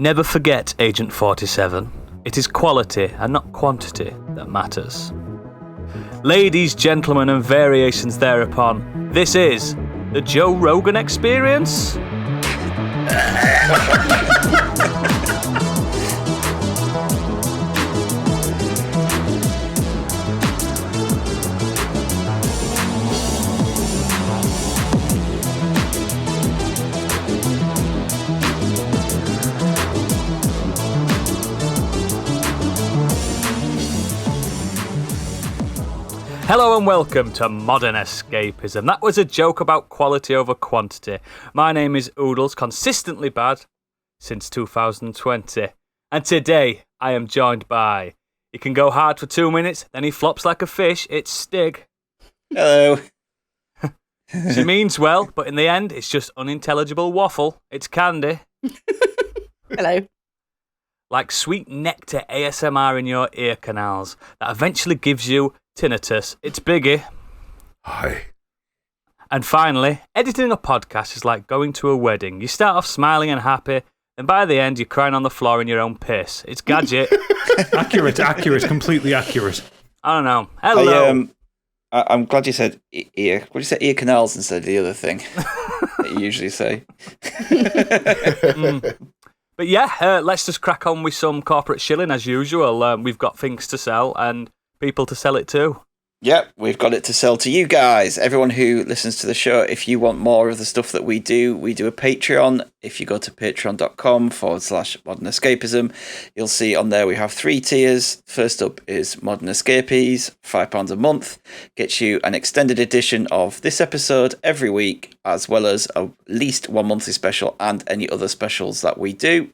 Never forget, Agent 47. It is quality and not quantity that matters. Ladies, gentlemen, and variations thereupon, this is the Joe Rogan Experience. Hello and welcome to Modern Escapism. That was a joke about quality over quantity. My name is Oodles, consistently bad since 2020. And today I am joined by, he can go hard for 2 minutes, then he flops like a fish, it's Stig. Hello. She means well, but in the end it's just unintelligible waffle. It's Candy. Hello. Like sweet nectar ASMR in your ear canals that eventually gives you tinnitus. It's Biggie. Hi. And finally, editing a podcast is like going to a wedding. You start off smiling and happy, and by the end you're crying on the floor in your own piss. It's Gadget. Accurate, completely accurate. I don't know. Hello. I'm glad you said ear. What did you say? Ear canals instead of the other thing that you usually say. But yeah, let's just crack on with some corporate shilling as usual. We've got things to sell and people to sell it to. Yep, we've got it to sell to you guys. Everyone who listens to the show, if you want more of the stuff that we do a Patreon. If you go to patreon.com/Modern Escapism, you'll see on there we have 3 tiers. First up is Modern Escapees, £5 a month. Gets you an extended edition of this episode every week, as well as at least one monthly special and any other specials that we do.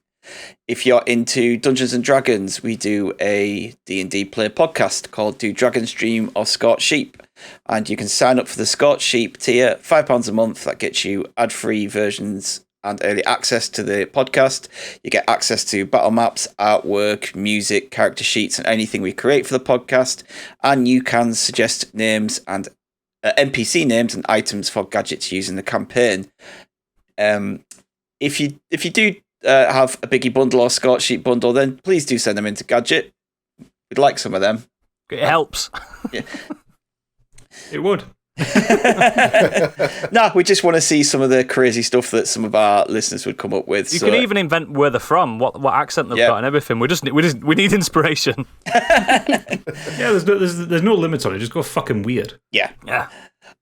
If you're into Dungeons and Dragons, we do a D&D play podcast called Do Dragons Dream of Scorched Sheep? And you can sign up for the Scorched Sheep tier, £5 a month. That gets you ad-free versions and early access to the podcast. You get access to battle maps, artwork, music, character sheets, and anything we create for the podcast. And you can suggest names and NPC names and items for Gadget to use in the campaign. If you do have a Biggie bundle or Scorched Sheep bundle, then please do send them into Gadget. We'd like some of them. It helps. Yeah. It would. No, we just want to see some of the crazy stuff that some of our listeners would come up with. You can even invent where they're from, what accent they've got, and everything. We need inspiration. Yeah, there's no limits on it. Just go fucking weird. Yeah. Yeah.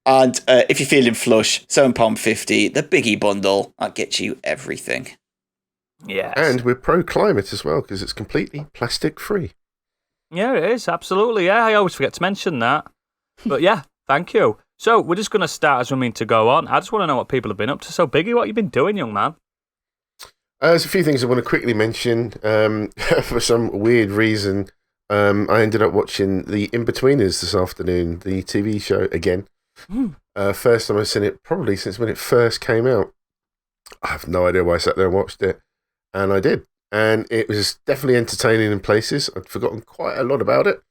And if you're feeling flush, £7.50, the Biggie bundle, that gets you everything. Yes. And we're pro-climate as well, because it's completely plastic-free. Yeah, it is, absolutely. Yeah, I always forget to mention that. But yeah, thank you. So we're just going to start as we mean to go on. I just want to know what people have been up to. So, Biggie, what have you been doing, young man? There's a few things I want to quickly mention. For some weird reason, I ended up watching The In-Betweeners this afternoon, the TV show again. First time I've seen it probably since when it first came out. I have no idea why I sat there and watched it. And I did. And it was definitely entertaining in places. I'd forgotten quite a lot about it.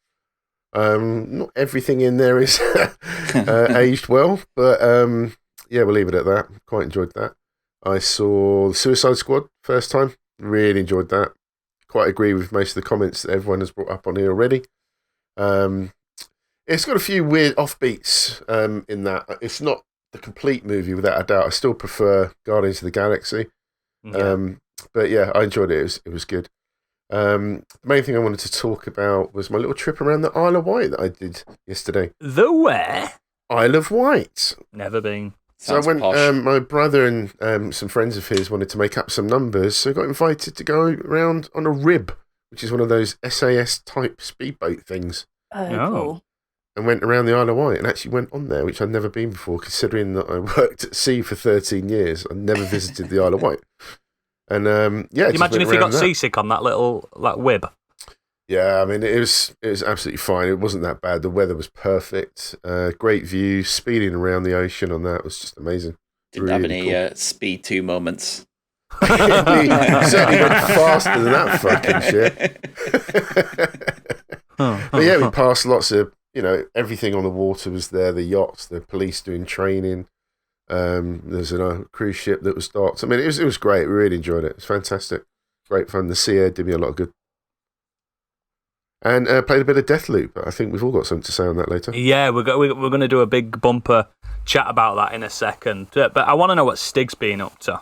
Not everything in there is aged well. But yeah, we'll leave it at that. Quite enjoyed that. I saw The Suicide Squad first time. Really enjoyed that. Quite agree with most of the comments that everyone has brought up on here already. It's got a few weird offbeats in that. It's not the complete movie without a doubt. I still prefer Guardians of the Galaxy. Yeah. But yeah, I enjoyed it. It was good. The main thing I wanted to talk about was my little trip around the Isle of Wight that I did yesterday. The where? Isle of Wight. Never been. Sounds so I went. posh. My brother and some friends of his wanted to make up some numbers, so I got invited to go around on a rib, which is one of those SAS type speedboat things. Oh, Oh. cool. And went around the Isle of Wight and actually went on there, which I'd never been before, considering that I worked at sea for 13 years. I never visited the Isle of Wight. And yeah, Can you imagine if you got seasick on that little whib? Yeah, I mean, it was absolutely fine. It wasn't that bad. The weather was perfect. Great view. Speeding around the ocean on that was just amazing. Didn't have any Speed 2 moments. He certainly went faster than that fucking shit. But yeah, we passed lots of, everything on the water was there. The yachts, the police doing training. There's a cruise ship that was docked. I mean, it was great. We really enjoyed it. It was fantastic. great fun. The sea air did me a lot of good. And played a bit of Deathloop. I think we've all got something to say on that later. Yeah, we're going to do a big bumper chat about that in a second. But I want to know what Stig's been up to.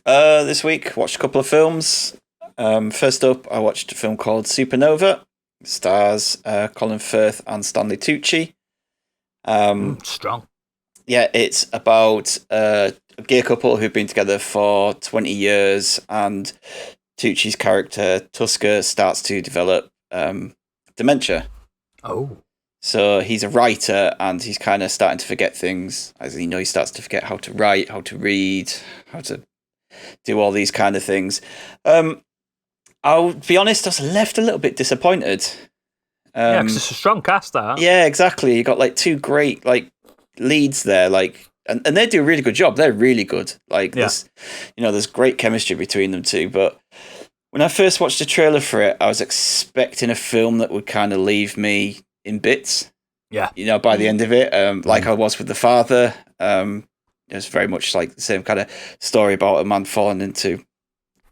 This week, watched a couple of films. First up, I watched a film called Supernova. It stars Colin Firth and Stanley Tucci. Strong. Yeah, it's about a gay couple who've been together for 20 years, and Tucci's character, Tusker, starts to develop dementia. Oh. So he's a writer, and he's kind of starting to forget things. As you know, he starts to forget how to write, how to read, how to do all these kind of things. I'll be honest, I was left a little bit disappointed. Yeah, because it's a strong cast, that. Yeah, exactly. You got like two great leads there, and they do a really good job. They're really good. There's great chemistry between them two. But when I first watched the trailer for it, I was expecting a film that would kind of leave me in bits. Yeah. By the end of it, like I was with The Father. It was very much like the same kind of story about a man falling into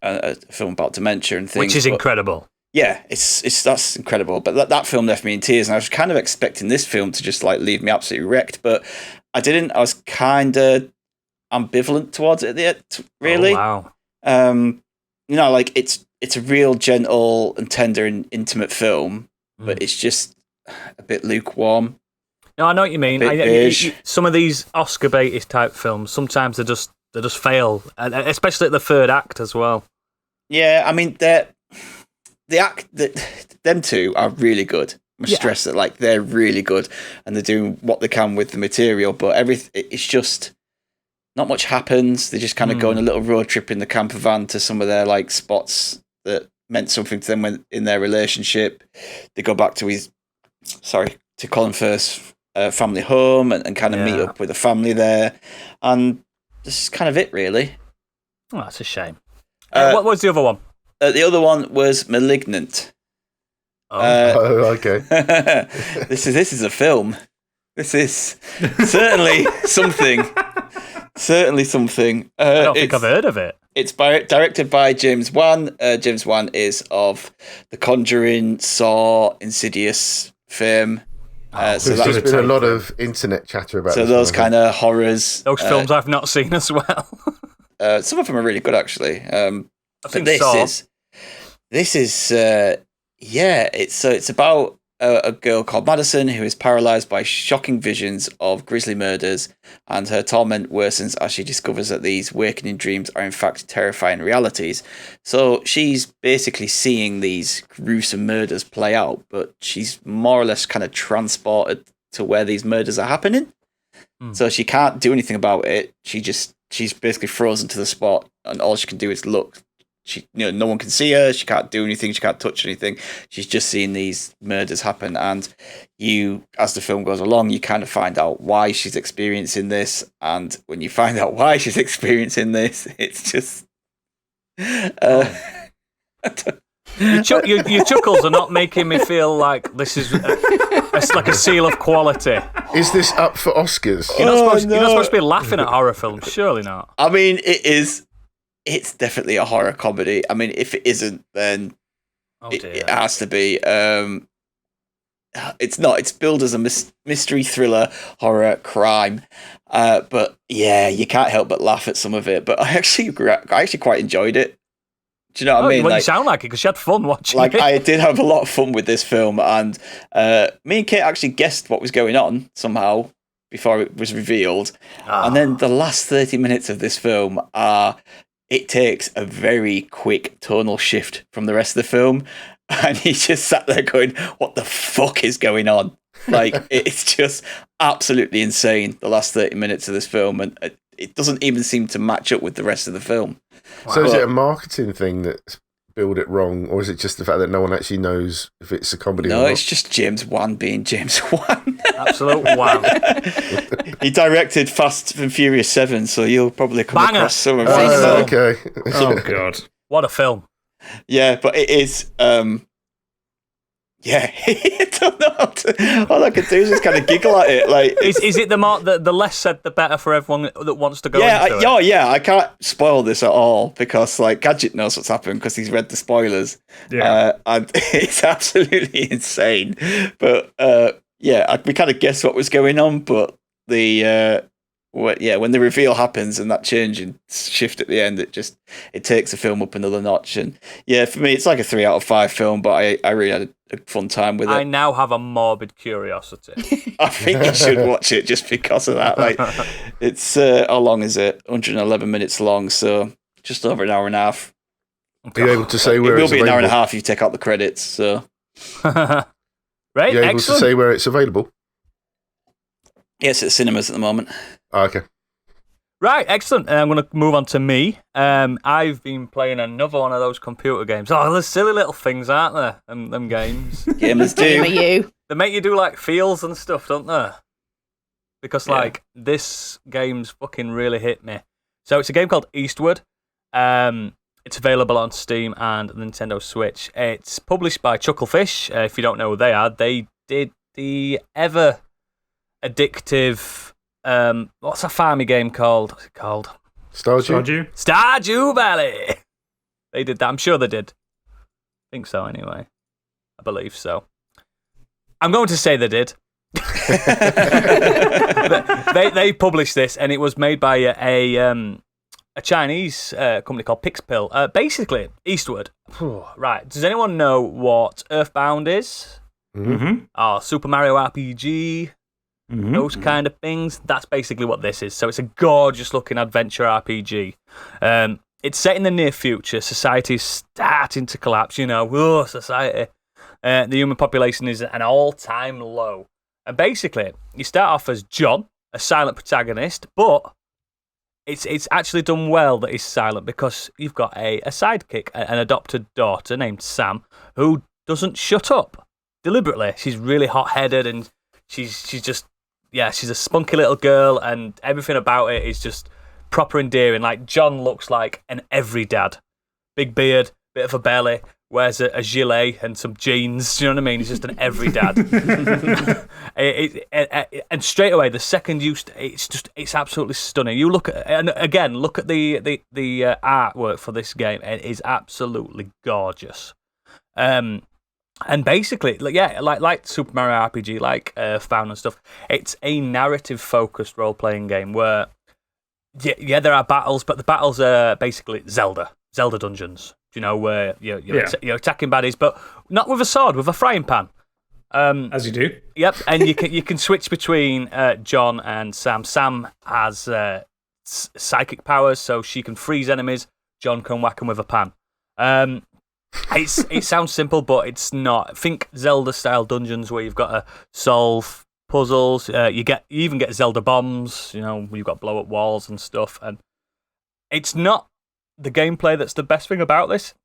a film about dementia and things. Which is incredible. Yeah, that's incredible. But that film left me in tears, and I was kind of expecting this film to just leave me absolutely wrecked. But I didn't. I was kind of ambivalent towards it. Really. Oh, wow. It's a real gentle and tender and intimate film, but it's just a bit lukewarm. No, I know what you mean. Some of these Oscar baited type films, sometimes they just fail, especially at the third act as well. Yeah, I mean them two are really good. I stress that they're really good, and they're doing what they can with the material. But it's just not much happens. They just kind of go on a little road trip in the camper van to some of their spots that meant something to them in their relationship. They go back to Colin Firth's family home and kind of meet up with the family there, and this is kind of it, really. Oh, that's a shame. What was the other one? The other one was Malignant. Okay. This is a film. This is certainly something. Certainly something. I don't think I've heard of it. It's directed by James Wan. James Wan is of The Conjuring, Saw, Insidious fame. So there's been a lot of internet chatter about. So those kind of horrors. Those films I've not seen as well. Some of them are really good, actually. I think Saw. It's about a girl called Madison who is paralyzed by shocking visions of grisly murders, and her torment worsens as she discovers that these awakening dreams are in fact terrifying realities. So she's basically seeing these gruesome murders play out, but she's more or less kind of transported to where these murders are happening. So she can't do anything about it. She's basically frozen to the spot, and all she can do is look. No one can see her. She can't do anything. She can't touch anything. She's just seeing these murders happen. And as the film goes along, you kind of find out why she's experiencing this. And when you find out why she's experiencing this, it's just. Your chuckles are not making me feel like this is like a seal of quality. Is this up for Oscars? You're not supposed to be laughing at horror films, surely not. I mean, it is. It's definitely a horror comedy. I mean, if it isn't, then it has to be. It's not. It's billed as a mystery thriller, horror, crime. But yeah, you can't help but laugh at some of it. But I actually quite enjoyed it. Do you know what I mean? Well, you sound like it because you had fun watching it. I did have a lot of fun with this film, and me and Kate actually guessed what was going on somehow before it was revealed. And then the last 30 minutes of this film it takes a very quick tonal shift from the rest of the film, and he just sat there going, what the fuck is going on? It's just absolutely insane, the last 30 minutes of this film, and it doesn't even seem to match up with the rest of the film. Wow. So is it a marketing thing that's billed it wrong, or is it just the fact that no one actually knows if it's a comedy or not? No, it's just James Wan being James Wan. Absolute wow. He directed Fast and Furious 7, so you'll probably come across some of his. Okay. Oh, God. What a film. Yeah, but it is Yeah, I don't know. All I can do is just kind of giggle at it. Like, is it the less said the better for everyone that wants to go? Yeah, into it? yeah. I can't spoil this at all because like Gadget knows what's happened because he's read the spoilers. Yeah, and it's absolutely insane. But we kind of guessed what was going on, but when the reveal happens and that change and shift at the end, it takes the film up another notch. And yeah, for me, it's like a 3 out of 5 film, but I really had a fun time with it. I now have a morbid curiosity. I think you should watch it just because of that. Like, it's how long is it? 111 minutes long, so just over an hour and a half. Are you able to say where it will it's be an hour and a available? half if you take out the credits. So Right, Are you able to excellent. say where it's available? yes, it's cinemas at the moment. Oh, okay. Right, excellent. And I'm going to move on to me. I've been playing another one of those computer games. Oh, there's silly little things, aren't there? Them games. Gamers Who are do. you? They make you do like feels and stuff, don't they? Because like this game's fucking really hit me. So it's a game called Eastward. It's available on Steam and the Nintendo Switch. It's published by Chucklefish. If you don't know who they are, they did the ever addictive. What's a farmy game called? What's it called? Stardew? Stardew Valley. They did that. I'm sure they did. I think so, anyway. I believe so. I'm going to say they did. they published this, and it was made by a Chinese company called Pixpill. Basically, Eastward. Right. Does anyone know what Earthbound is? Mm-hmm. Oh, Super Mario RPG. Mm-hmm. Those kind of things. That's basically what this is. So it's a gorgeous-looking adventure RPG. It's set in the near future. Society is starting to collapse. Society. The human population is at an all-time low. And basically, you start off as John, a silent protagonist, but it's actually done well that he's silent because you've got a sidekick, an adopted daughter named Sam, who doesn't shut up deliberately. She's really hot-headed and she's just, she's a spunky little girl and everything about it is just proper endearing. Like, John looks like an every dad. Big beard, bit of a belly, wears a gilet and some jeans. Do you know what I mean? He's just an every dad. And straight away, the second it's absolutely stunning. You look at the artwork for this game. It is absolutely gorgeous. And basically, like Super Mario RPG, like Earthbound and stuff, it's a narrative-focused role-playing game where, there are battles, but the battles are basically Zelda dungeons. Where you're attacking baddies, but not with a sword, with a frying pan. As you do. Yep, and you can switch between John and Sam. Sam has psychic powers, so she can freeze enemies. John can whack them with a pan. It sounds simple, but it's not. Think Zelda-style dungeons where you've got to solve puzzles. You even get Zelda bombs. You've got blow up walls and stuff. And it's not the gameplay that's the best thing about this.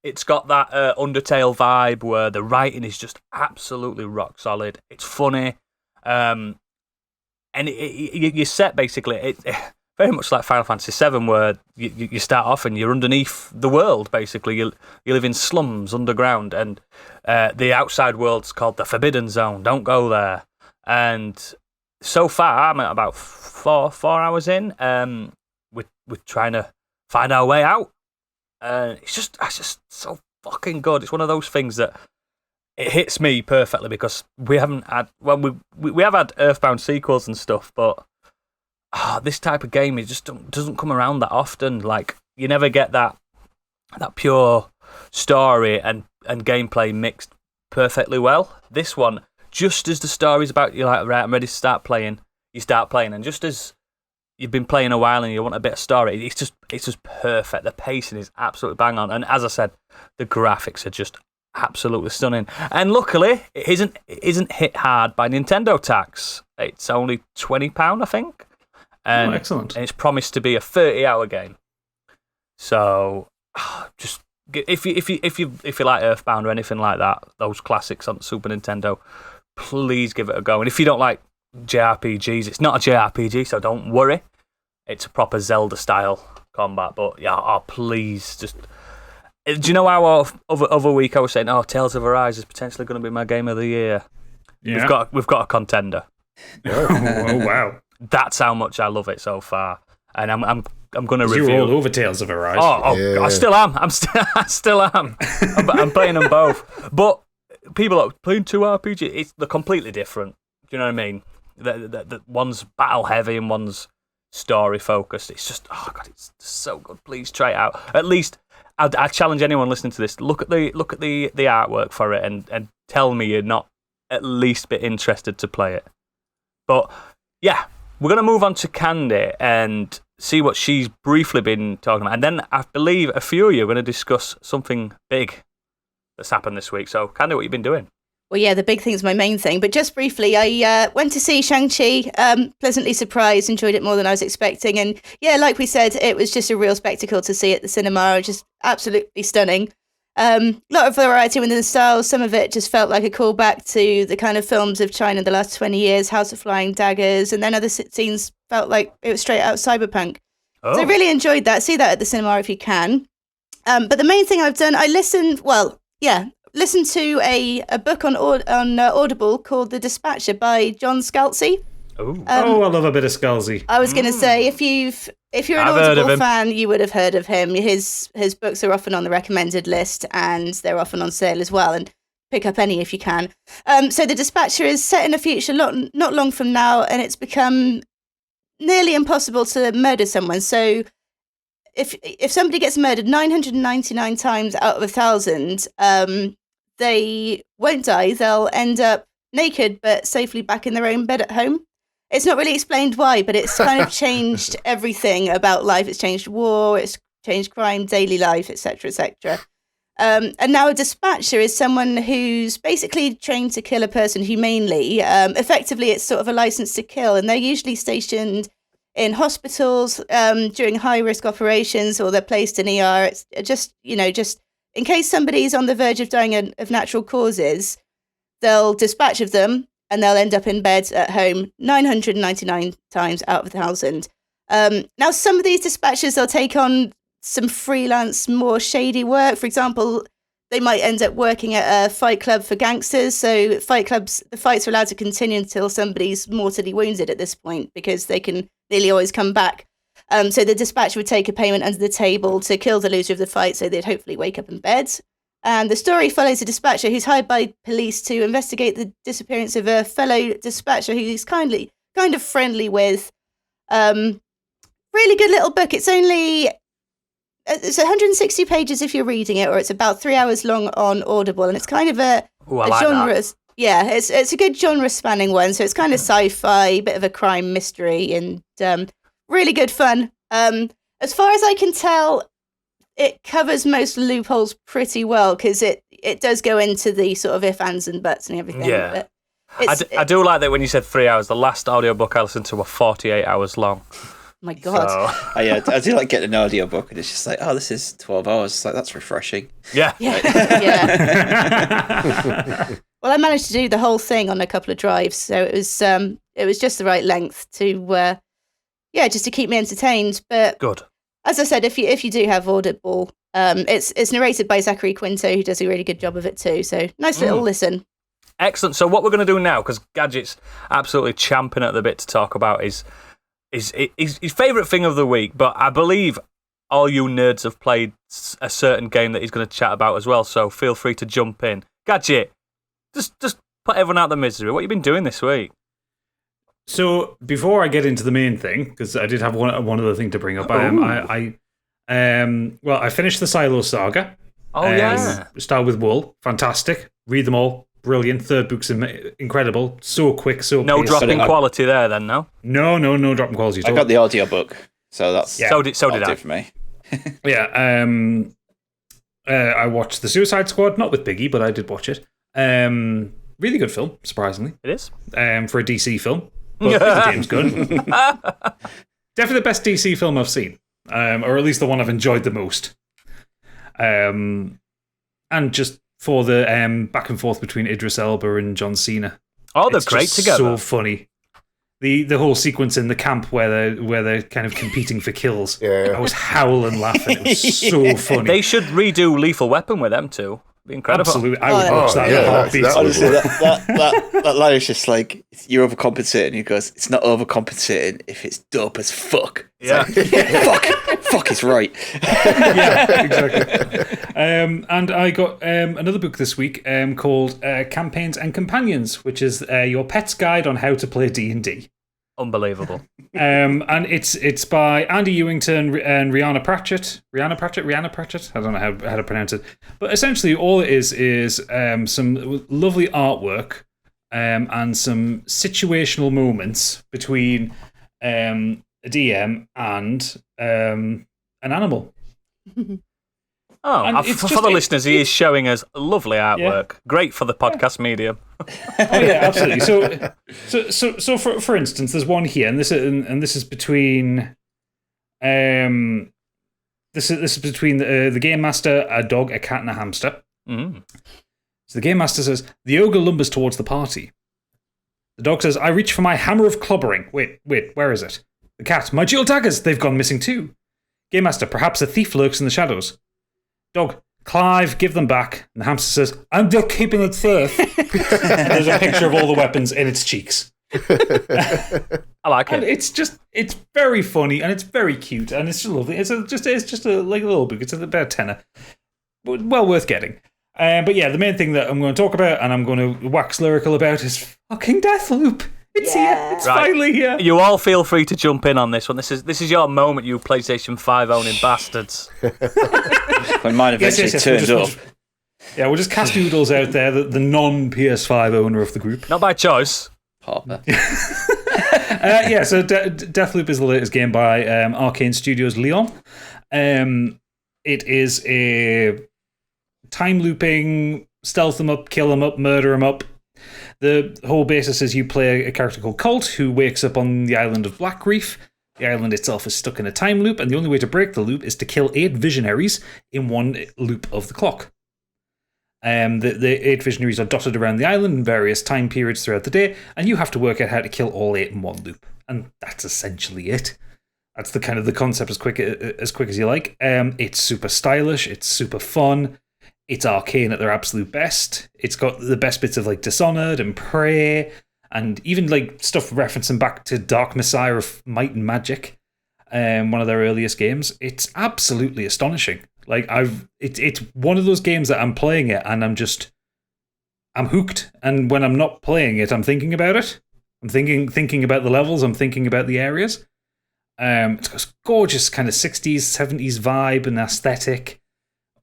It's got that Undertale vibe where the writing is just absolutely rock solid. It's funny, and you're set basically. Very much like Final Fantasy VII, where you start off and you're underneath the world. Basically, you live in slums underground, and the outside world's called the Forbidden Zone. Don't go there. And so far, I'm at about 4 hours in. We're trying to find our way out. It's just so fucking good. It's one of those things that it hits me perfectly because we haven't had we have had Earthbound sequels and stuff, but this type of game it just doesn't come around that often. Like, you never get that pure story and gameplay mixed perfectly well. This one, just as the story's about, you're like, right, I'm ready to start playing. You start playing, and just as you've been playing a while and you want a bit of story, it's just perfect. The pacing is absolutely bang on, and as I said, the graphics are just absolutely stunning. And luckily, it isn't hit hard by Nintendo tax. It's only £20, I think. And excellent. And it's promised to be a 30-hour game. So, just if you like Earthbound or anything like that, those classics on Super Nintendo, please give it a go. And if you don't like JRPGs, it's not a JRPG, so don't worry. It's a proper Zelda-style combat. But yeah, please just Do you know how other week I was saying, Tales of Arise is potentially going to be my game of the year? Yeah. We've got a contender. Oh, wow. That's how much I love it so far, and I'm going to review. You're all over Tales of Arise. Yeah. I still am. I still am. I'm playing them both, but people are playing 2 RPG. They're completely different. Do you know what I mean? The one's battle heavy and one's story focused. It's just it's so good. Please try it out. At least I challenge anyone listening to this. Look at the artwork for it and tell me you're not at least a bit interested to play it. But yeah, we're going to move on to Candy and see what she's briefly been talking about. And then I believe a few of you are going to discuss something big that's happened this week. So, Candy, what have you been doing? Well, yeah, the big thing's my main thing. But just briefly, I went to see Shang-Chi, pleasantly surprised, enjoyed it more than I was expecting. And yeah, like we said, it was just a real spectacle to see at the cinema, just absolutely stunning. A lot of variety within the styles. Some of it just felt like a callback to the kind of films of China the last 20 years, House of Flying Daggers, and then other scenes felt like it was straight out of Cyberpunk. So I really enjoyed that. See that at the cinema if you can. But the main thing I've done, I listened to a book on Audible called The Dispatcher by John Scalzi. I love a bit of Scalzi. I was going to say, if you're an Audible fan, you would have heard of him. His books are often on the recommended list, and they're often on sale as well. And pick up any if you can. So The Dispatcher is set in a future not long from now, and it's become nearly impossible to murder someone. So if somebody gets murdered 999 times out of 1,000, they won't die. They'll end up naked but safely back in their own bed at home. It's not really explained why, but it's kind of changed everything about life. It's changed war, it's changed crime, daily life, etc., etc. And now a dispatcher is someone who's basically trained to kill a person humanely. Effectively, it's sort of a license to kill, and they're usually stationed in hospitals during high-risk operations, or they're placed in ER. It's just in case somebody's on the verge of dying of natural causes, they'll dispatch of them, and they'll end up in bed at home 999 times out of 1,000. Now, some of these dispatchers, they'll take on some freelance, more shady work. For example, they might end up working at a fight club for gangsters. So fight clubs, the fights are allowed to continue until somebody's mortally wounded at this point, because they can nearly always come back. So the dispatcher would take a payment under the table to kill the loser of the fight, so they'd hopefully wake up in bed. And the story follows a dispatcher who's hired by police to investigate the disappearance of a fellow dispatcher who he's kind of friendly with. Really good little book. It's 160 pages if you're reading it, or it's about 3 hours long on Audible, and it's kind of a genre. That. Yeah, it's a good genre spanning one. So it's kind of sci-fi, bit of a crime mystery, and really good fun. As far as I can tell, it covers most loopholes pretty well, because it does go into the sort of if, ands, and buts and everything. Yeah. I do like that when you said 3 hours. The last audiobook I listened to were 48 hours long. My God. So. I do like getting an audiobook, and it's just like, this is 12 hours. It's like, that's refreshing. Yeah. Yeah. Well, I managed to do the whole thing on a couple of drives, so it was just the right length to, just to keep me entertained. But good. As I said, if you do have Audible, it's narrated by Zachary Quinto, who does a really good job of it too. So nice little listen. Excellent. So what we're going to do now, because Gadget's absolutely champing at the bit to talk about, is his favourite thing of the week. But I believe all you nerds have played a certain game that he's going to chat about as well. So feel free to jump in. Gadget, just put everyone out of the misery. What have you been doing this week? So before I get into the main thing, because I did have one other thing to bring up. I finished the Silo Saga. Oh yeah. Start with Wool. Fantastic. Read them all. Brilliant. Third book's incredible. So quick, so no paced. dropping quality there then, no? No dropping quality at all. I got the audiobook, so that's so did I for me. Yeah. I watched The Suicide Squad, not with Biggie, but I did watch it. Really good film, surprisingly. It is. For a DC film. But it's James Gunn. Definitely the best DC film I've seen. Or at least the one I've enjoyed the most. And just for the back and forth between Idris Elba and John Cena. Oh, they're great together. So funny. The whole sequence in the camp where they're kind of competing for kills. Yeah. I was howling laughing. It was so funny. They should redo Lethal Weapon with them too. It'd be incredible. Absolutely, I would watch that in a heartbeat. Honestly, that line is just like, you're overcompensating. He goes, it's not overcompensating if it's dope as fuck. Yeah. Fuck is right. Yeah, exactly. And I got another book this week called Campaigns and Companions, which is your pet's guide on how to play D&D. Unbelievable. And it's by Andy Ewington and Rihanna Pratchett. Rihanna Pratchett? I don't know how to pronounce it. But essentially all it is some lovely artwork and some situational moments between a DM and an animal. Oh, for the listeners, he is showing us lovely artwork. Yeah. Great for the podcast medium. Oh yeah, absolutely. So for instance, there's one here, and this is between this is between the game master, a dog, a cat, and a hamster. Mm. So the game master says, the ogre lumbers towards the party. The dog says, I reach for my hammer of clobbering. Wait, where is it? The cat, my dual daggers, they've gone missing too. Game master, perhaps a thief lurks in the shadows. Dog, Clive, give them back. And the hamster says, I'm just keeping it safe. There's a picture of all the weapons in its cheeks. I like it. And it's very funny and it's very cute and it's just lovely. It's just a little book. It's about tenner. Well worth getting. But yeah, the main thing that I'm going to talk about and I'm going to wax lyrical about is fucking Deathloop. It's here. It's finally here. You all feel free to jump in on this one. This is your moment, you PlayStation 5 owning bastards. When mine eventually turns up. We'll just cast oodles out there, the non-PS5 owner of the group. Not by choice. Harper. So Deathloop is the latest game by Arcane Studios Lyon. It is a time-looping, stealth them up, kill them up, murder them up. The whole basis is you play a character called Colt who wakes up on the island of Black Reef. The island itself is stuck in a time loop, and the only way to break the loop is to kill 8 visionaries in one loop of the clock. The 8 visionaries are dotted around the island in various time periods throughout the day, and you have to work out how to kill all 8 in one loop. And that's essentially it. That's the kind of the concept as quick as you like. It's super stylish. It's super fun. It's Arcane at their absolute best. It's got the best bits of like Dishonored and Prey, and even like stuff referencing back to Dark Messiah of Might and Magic, one of their earliest games. It's absolutely astonishing. Like it's one of those games that I'm playing it and I'm hooked. And when I'm not playing it, I'm thinking about it. I'm thinking about the levels. I'm thinking about the areas. It's got this gorgeous kind of 60s, 70s vibe and aesthetic.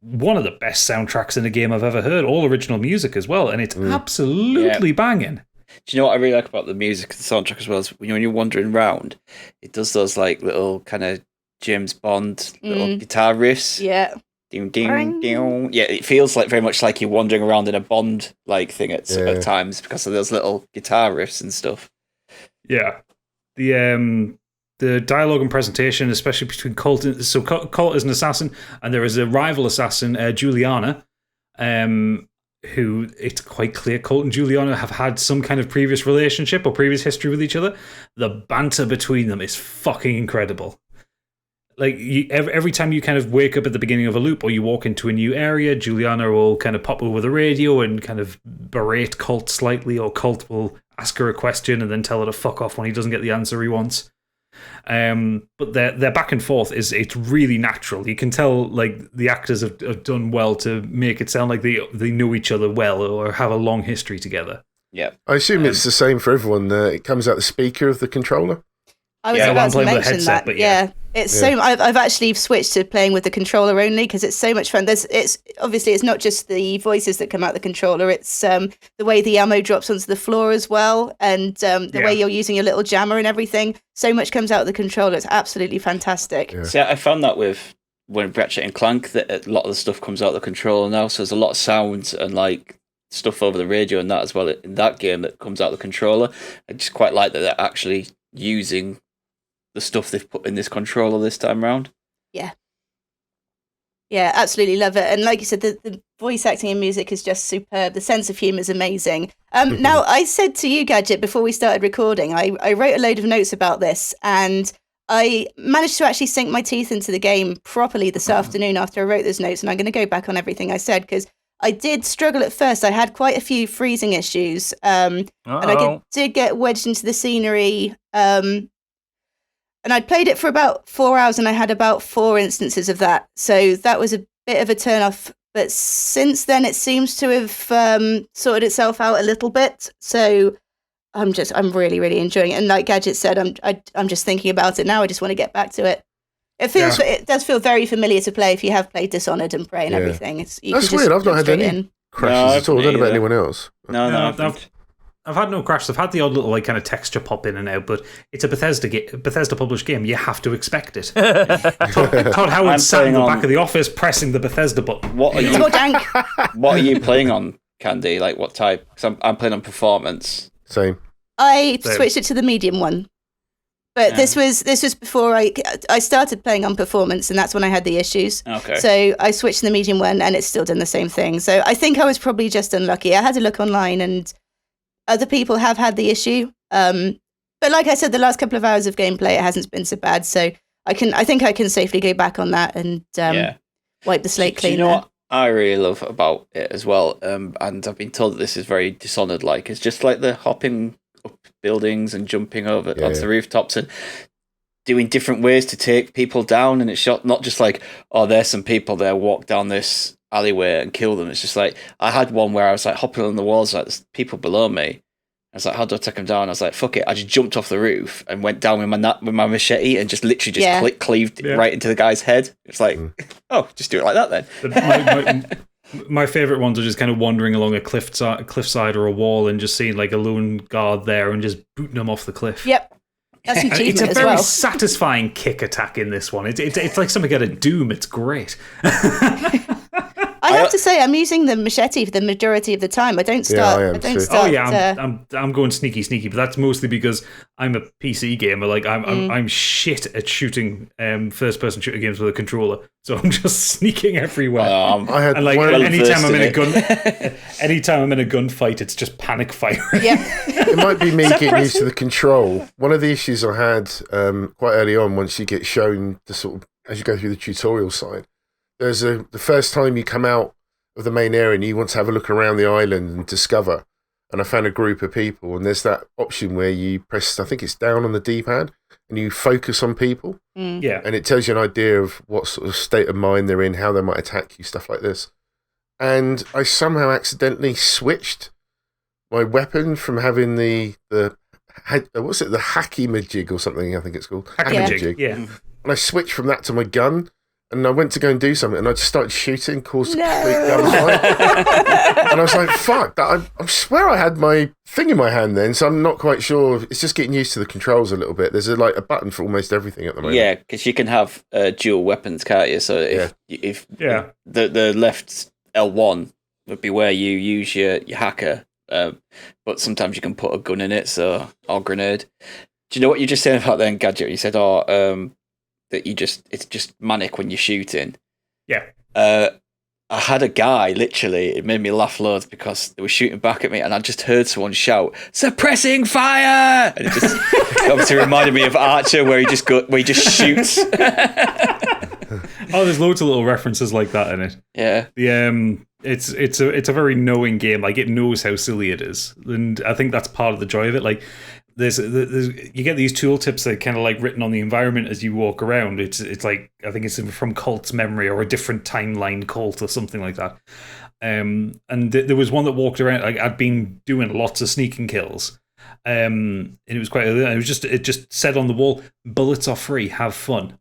One of the best soundtracks in a game I've ever heard. All original music as well, and it's absolutely banging. Do you know what I really like about the music, the soundtrack as well? Is when you're wandering around, it does those like little kind of James Bond little guitar riffs. Yeah. Ding, ding, ding. Yeah, it feels like very much like you're wandering around in a Bond like thing at times because of those little guitar riffs and stuff. Yeah, the dialogue and presentation, especially between Colt. So Colt is an assassin, and there is a rival assassin, Juliana, who it's quite clear Colt and Juliana have had some kind of previous relationship or previous history with each other. The banter between them is fucking incredible. Like every time you kind of wake up at the beginning of a loop or you walk into a new area, Juliana will kind of pop over the radio and kind of berate Colt slightly, or Colt will ask her a question and then tell her to fuck off when he doesn't get the answer he wants. But their back and forth it's really natural. You can tell like the actors have done well to make it sound like they know each other well or have a long history together. Yeah, I assume it's the same for everyone. It comes out the speaker of the controller. I was about to mention that. But it's so. I've actually switched to playing with the controller only because it's so much fun. It's not just the voices that come out the controller. It's the way the ammo drops onto the floor as well, and the way you're using your little jammer and everything. So much comes out of the controller. It's absolutely fantastic. Yeah. See, I found that when Ratchet and Clank, that a lot of the stuff comes out of the controller now. So there's a lot of sounds and like stuff over the radio and that as well in that game that comes out of the controller. I just quite like that they're actually using the stuff they've put in this controller this time around. Yeah. Yeah, absolutely love it. And like you said, the voice acting and music is just superb. The sense of humour is amazing. Now, I said to you, Gadget, before we started recording, I wrote a load of notes about this, and I managed to actually sink my teeth into the game properly this afternoon after I wrote those notes, and I'm going to go back on everything I said, because I did struggle at first. I had quite a few freezing issues, and I did get wedged into the scenery, and I'd played it for about 4 hours, and I had about 4 instances of that, so that was a bit of a turn-off. But since then, it seems to have sorted itself out a little bit, so I'm really, really enjoying it. And like Gadget said, I'm just thinking about it now. I just want to get back to it. It does feel very familiar to play if you have played Dishonored and Prey and everything. That's weird. I've not had any crashes at all. I don't know about anyone else. No, I've had no crashes. I've had the odd little kind of texture pop in and out, but it's a Bethesda published game. You have to expect it. Todd Howard sat in the back of the office pressing the Bethesda button. What are you playing on, Candy? Like what type? Because I'm playing on performance. Same. I switched it to the medium one, but this was before I started playing on performance, and that's when I had the issues. Okay. So I switched to the medium one, and it's still done the same thing. So I think I was probably just unlucky. I had to look online, and other people have had the issue. But like I said, the last couple of hours of gameplay, it hasn't been so bad. So I think I can safely go back on that and wipe the slate clean. You know what I really love about it as well, and I've been told that this is very Dishonored-like. It's just like the hopping up buildings and jumping over onto the rooftops and doing different ways to take people down. And it's not just like, oh, there's some people there, walk down this alleyway and kill them. It's just like, I had one where I was like hopping on the walls, like there's people below me. I was like, how do I take them down? I was like, fuck it. I just jumped off the roof and went down with my machete and just literally cleaved right into the guy's head. It's like, oh, just do it like that then. My favourite ones are just kind of wandering along a cliffside or a wall and just seeing like a lone guard there and just booting them off the cliff. Yep. That's an achievement. It's a very satisfying kick attack in this one. It's like something out of Doom. It's great. I have to say, I'm using the machete for the majority of the time. I don't start. I'm going sneaky, but that's mostly because I'm a PC gamer. Like I'm shit at shooting first-person shooter games with a controller, so I'm just sneaking everywhere. Anytime I'm in a gunfight, it's just panic firing. Yeah, it might be me getting used to the control. One of the issues I had quite early on, once you get shown the sort of as you go through the tutorial side. There's the first time you come out of the main area and you want to have a look around the island and discover. And I found a group of people, and there's that option where you press, I think it's down on the D-pad, and you focus on people. Yeah. And it tells you an idea of what sort of state of mind they're in, how they might attack you, stuff like this. And I somehow accidentally switched my weapon from having the hacky-majig or something, I think it's called. Hacky-majig, yeah. And I switched from that to my gun. And I went to go and do something, and I just started shooting, caused a complete gunfight. And I was like, fuck, I swear I had my thing in my hand then, so I'm not quite sure. It's just getting used to the controls a little bit. There's a button for almost everything at the moment. Yeah, because you can have dual weapons, can't you? So if the left L1 would be where you use your hacker, but sometimes you can put a gun in it, or grenade. Do you know what you just said about then, Gadget? You said, that it's just manic when you're shooting. Yeah. I had a guy, literally, it made me laugh loads because they were shooting back at me and I just heard someone shout, "Suppressing fire!" And it just obviously reminded me of Archer where he just shoots. There's loads of little references like that in it. Yeah. It's a very knowing game. Like, it knows how silly it is. And I think that's part of the joy of it. Like, there's you get these tooltips that are kind of like written on the environment as you walk around. It's like, I think it's from Cult's memory or a different timeline Cult or something like that. And there was one that walked around. Like, I'd been doing lots of sneaking kills, and it was it just said on the wall, "Bullets are free. Have fun."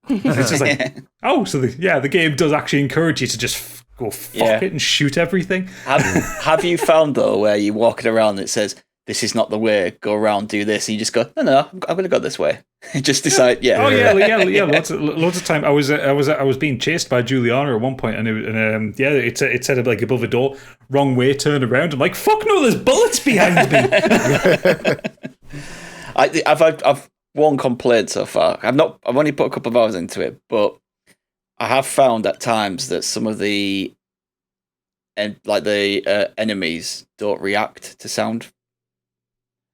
It's just like, the game does actually encourage you to just go fuck it and shoot everything. Have you found though where you're walking around and it says, "This is not the way, go around, do this," and you just go, no, I'm going to go this way. Just decide, lots of time. I was being chased by Juliana at one point, and it said like above a door, "Wrong way, turn around." I'm like, fuck no, there's bullets behind me. I've one complaint so far. I've only put a couple of hours into it, but I have found at times that some of the enemies don't react to sound.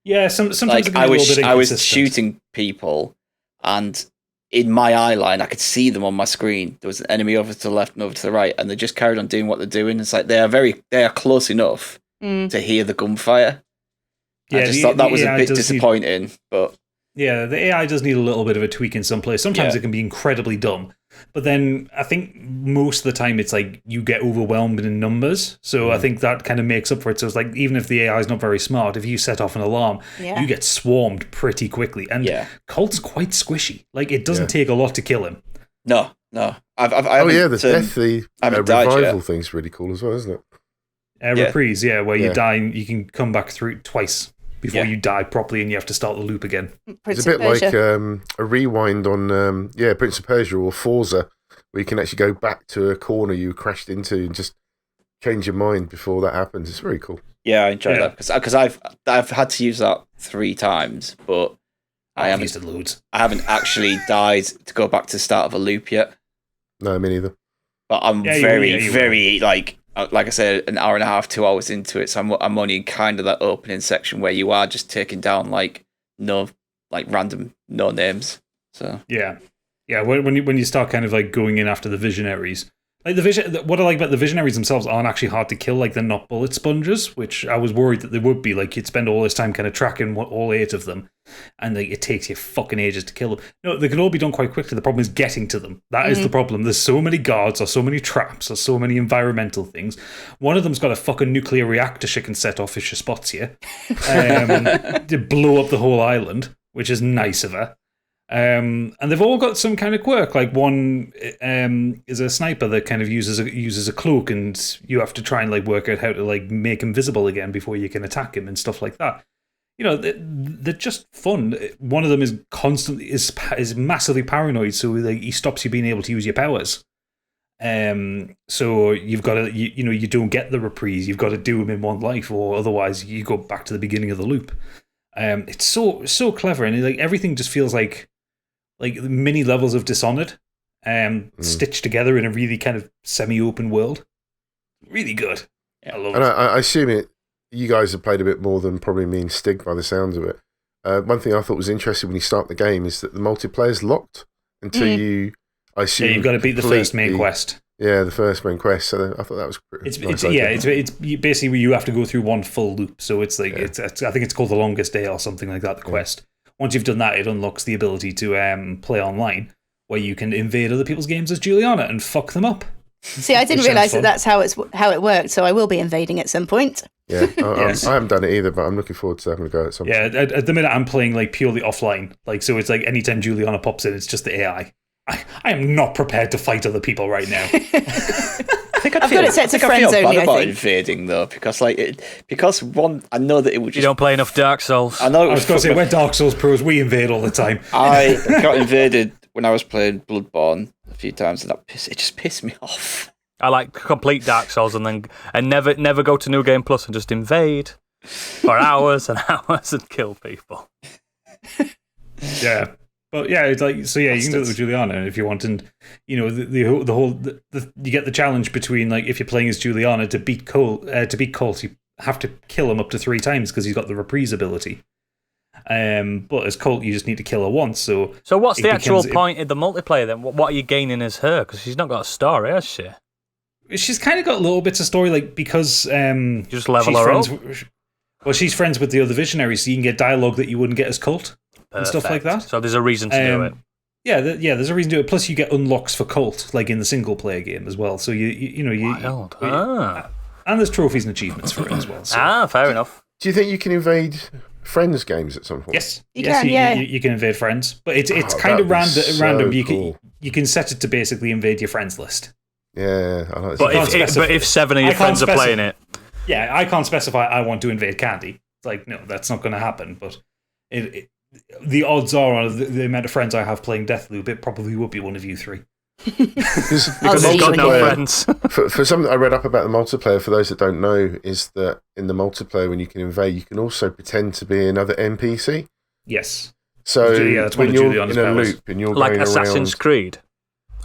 Yeah, sometimes like it can be a little bit I was inconsistent. shooting people, and in my eye line, I could see them on my screen. There was an enemy over to the left and over to the right, and they just carried on doing what they're doing. It's like they are close enough to hear the gunfire. Yeah, I just thought that was a bit disappointing, but. Yeah, the AI does need a little bit of a tweak in some place. Sometimes it can be incredibly dumb. But then I think most of the time it's like you get overwhelmed in numbers. So I think that kind of makes up for it. So it's like even if the AI is not very smart, if you set off an alarm, you get swarmed pretty quickly. And Colt's quite squishy. Like it doesn't take a lot to kill him. No. The revival thing's really cool as well, isn't it? Reprise, where you die and you can come back through twice before you die properly and you have to start the loop again. It's a bit like a rewind on Prince of Persia or Forza, where you can actually go back to a corner you crashed into and just change your mind before that happens. It's very cool. Yeah, I enjoy that because I've had to use that 3 times, but I've used it loads. I haven't actually died to go back to the start of a loop yet. No, me neither. But I'm very like I said, an hour and a half, 2 hours into it, so I'm only in kind of that opening section where you are just taking down random no names. So when you start kind of like going in after the visionaries, like what I like about the visionaries themselves aren't actually hard to kill. Like they're not bullet sponges, which I was worried that they would be. Like you'd spend all this time kind of tracking all 8 of them, and like it takes you fucking ages to kill them. No, they can all be done quite quickly. The problem is getting to them. That is the problem. There's so many guards, or so many traps, or so many environmental things. One of them's got a fucking nuclear reactor she can set off if she spots you, to blow up the whole island, which is nice of her. And they've all got some kind of quirk. Like one is a sniper that kind of uses a cloak, and you have to try and like work out how to like make him visible again before you can attack him and stuff like that. You know, they're just fun. One of them is constantly is massively paranoid, so like, he stops you being able to use your powers. So you've got to you don't get the reprise. You've got to do them in one life, or otherwise you go back to the beginning of the loop. It's so clever, and like everything just feels like mini levels of Dishonored, stitched together in a really kind of semi-open world. Really good. I love it. I assume you guys have played a bit more than probably me and Stig by the sounds of it. One thing I thought was interesting when you start the game is that the multiplayer's locked until you. I assume you've got to beat the first main quest. Yeah, the first main quest. So I thought that was pretty. It's basically you have to go through one full loop. So it's like I think it's called the longest day or something like that. The quest. Once you've done that, it unlocks the ability to play online, where you can invade other people's games as Juliana and fuck them up. See, I didn't realise that's how it worked, so I will be invading at some point. Yeah, I haven't done it either, but I'm looking forward to having a go at some point. Yeah, at the minute I'm playing like purely offline, like so it's like anytime Juliana pops in, it's just the AI. I am not prepared to fight other people right now. I've got it set to friends only. I think invading though, because I know that it would. You don't play enough Dark Souls. I know. I was going to say we're Dark Souls pros. We invade all the time. I got invaded when I was playing Bloodborne a few times, and it just pissed me off. I like complete Dark Souls and never go to New Game Plus and just invade for hours and hours and kill people. Yeah. But yeah, it's like so. Yeah, you can do it with Juliana if you want, and you know the whole you get the challenge between like if you're playing as Juliana to beat Colt, you have to kill him up to 3 times because he's got the reprise ability. But as Colt, you just need to kill her once. So what's the actual point in the multiplayer then? What are you gaining as her? Because she's not got a story, has she? She's kind of got little bits of story, like because you just level her up. Well, she's friends with the other visionaries, so you can get dialogue that you wouldn't get as Colt. And stuff like that. So there's a reason to do it. Yeah, there's a reason to do it. Plus, you get unlocks for Colt, like in the single player game as well. So and there's trophies and achievements for it as well. So. Fair enough. Do you think you can invade friends' games at some point? Yes, you can. You can invade friends, but it's kind of random. You can set it to basically invade your friends list. Yeah, I like but if 7 of your friends are playing it, yeah, I can't specify I want to invade Candy. It's like no, that's not going to happen. But the odds are on the amount of friends I have playing Deathloop, it probably would be one of you 3. Because got no friends. for something I read up about the multiplayer, for those that don't know, is that in the multiplayer, when you can invade, you can also pretend to be another NPC. Yes. So that's when you're in a powers. loop and you're like going Assassin's around, Creed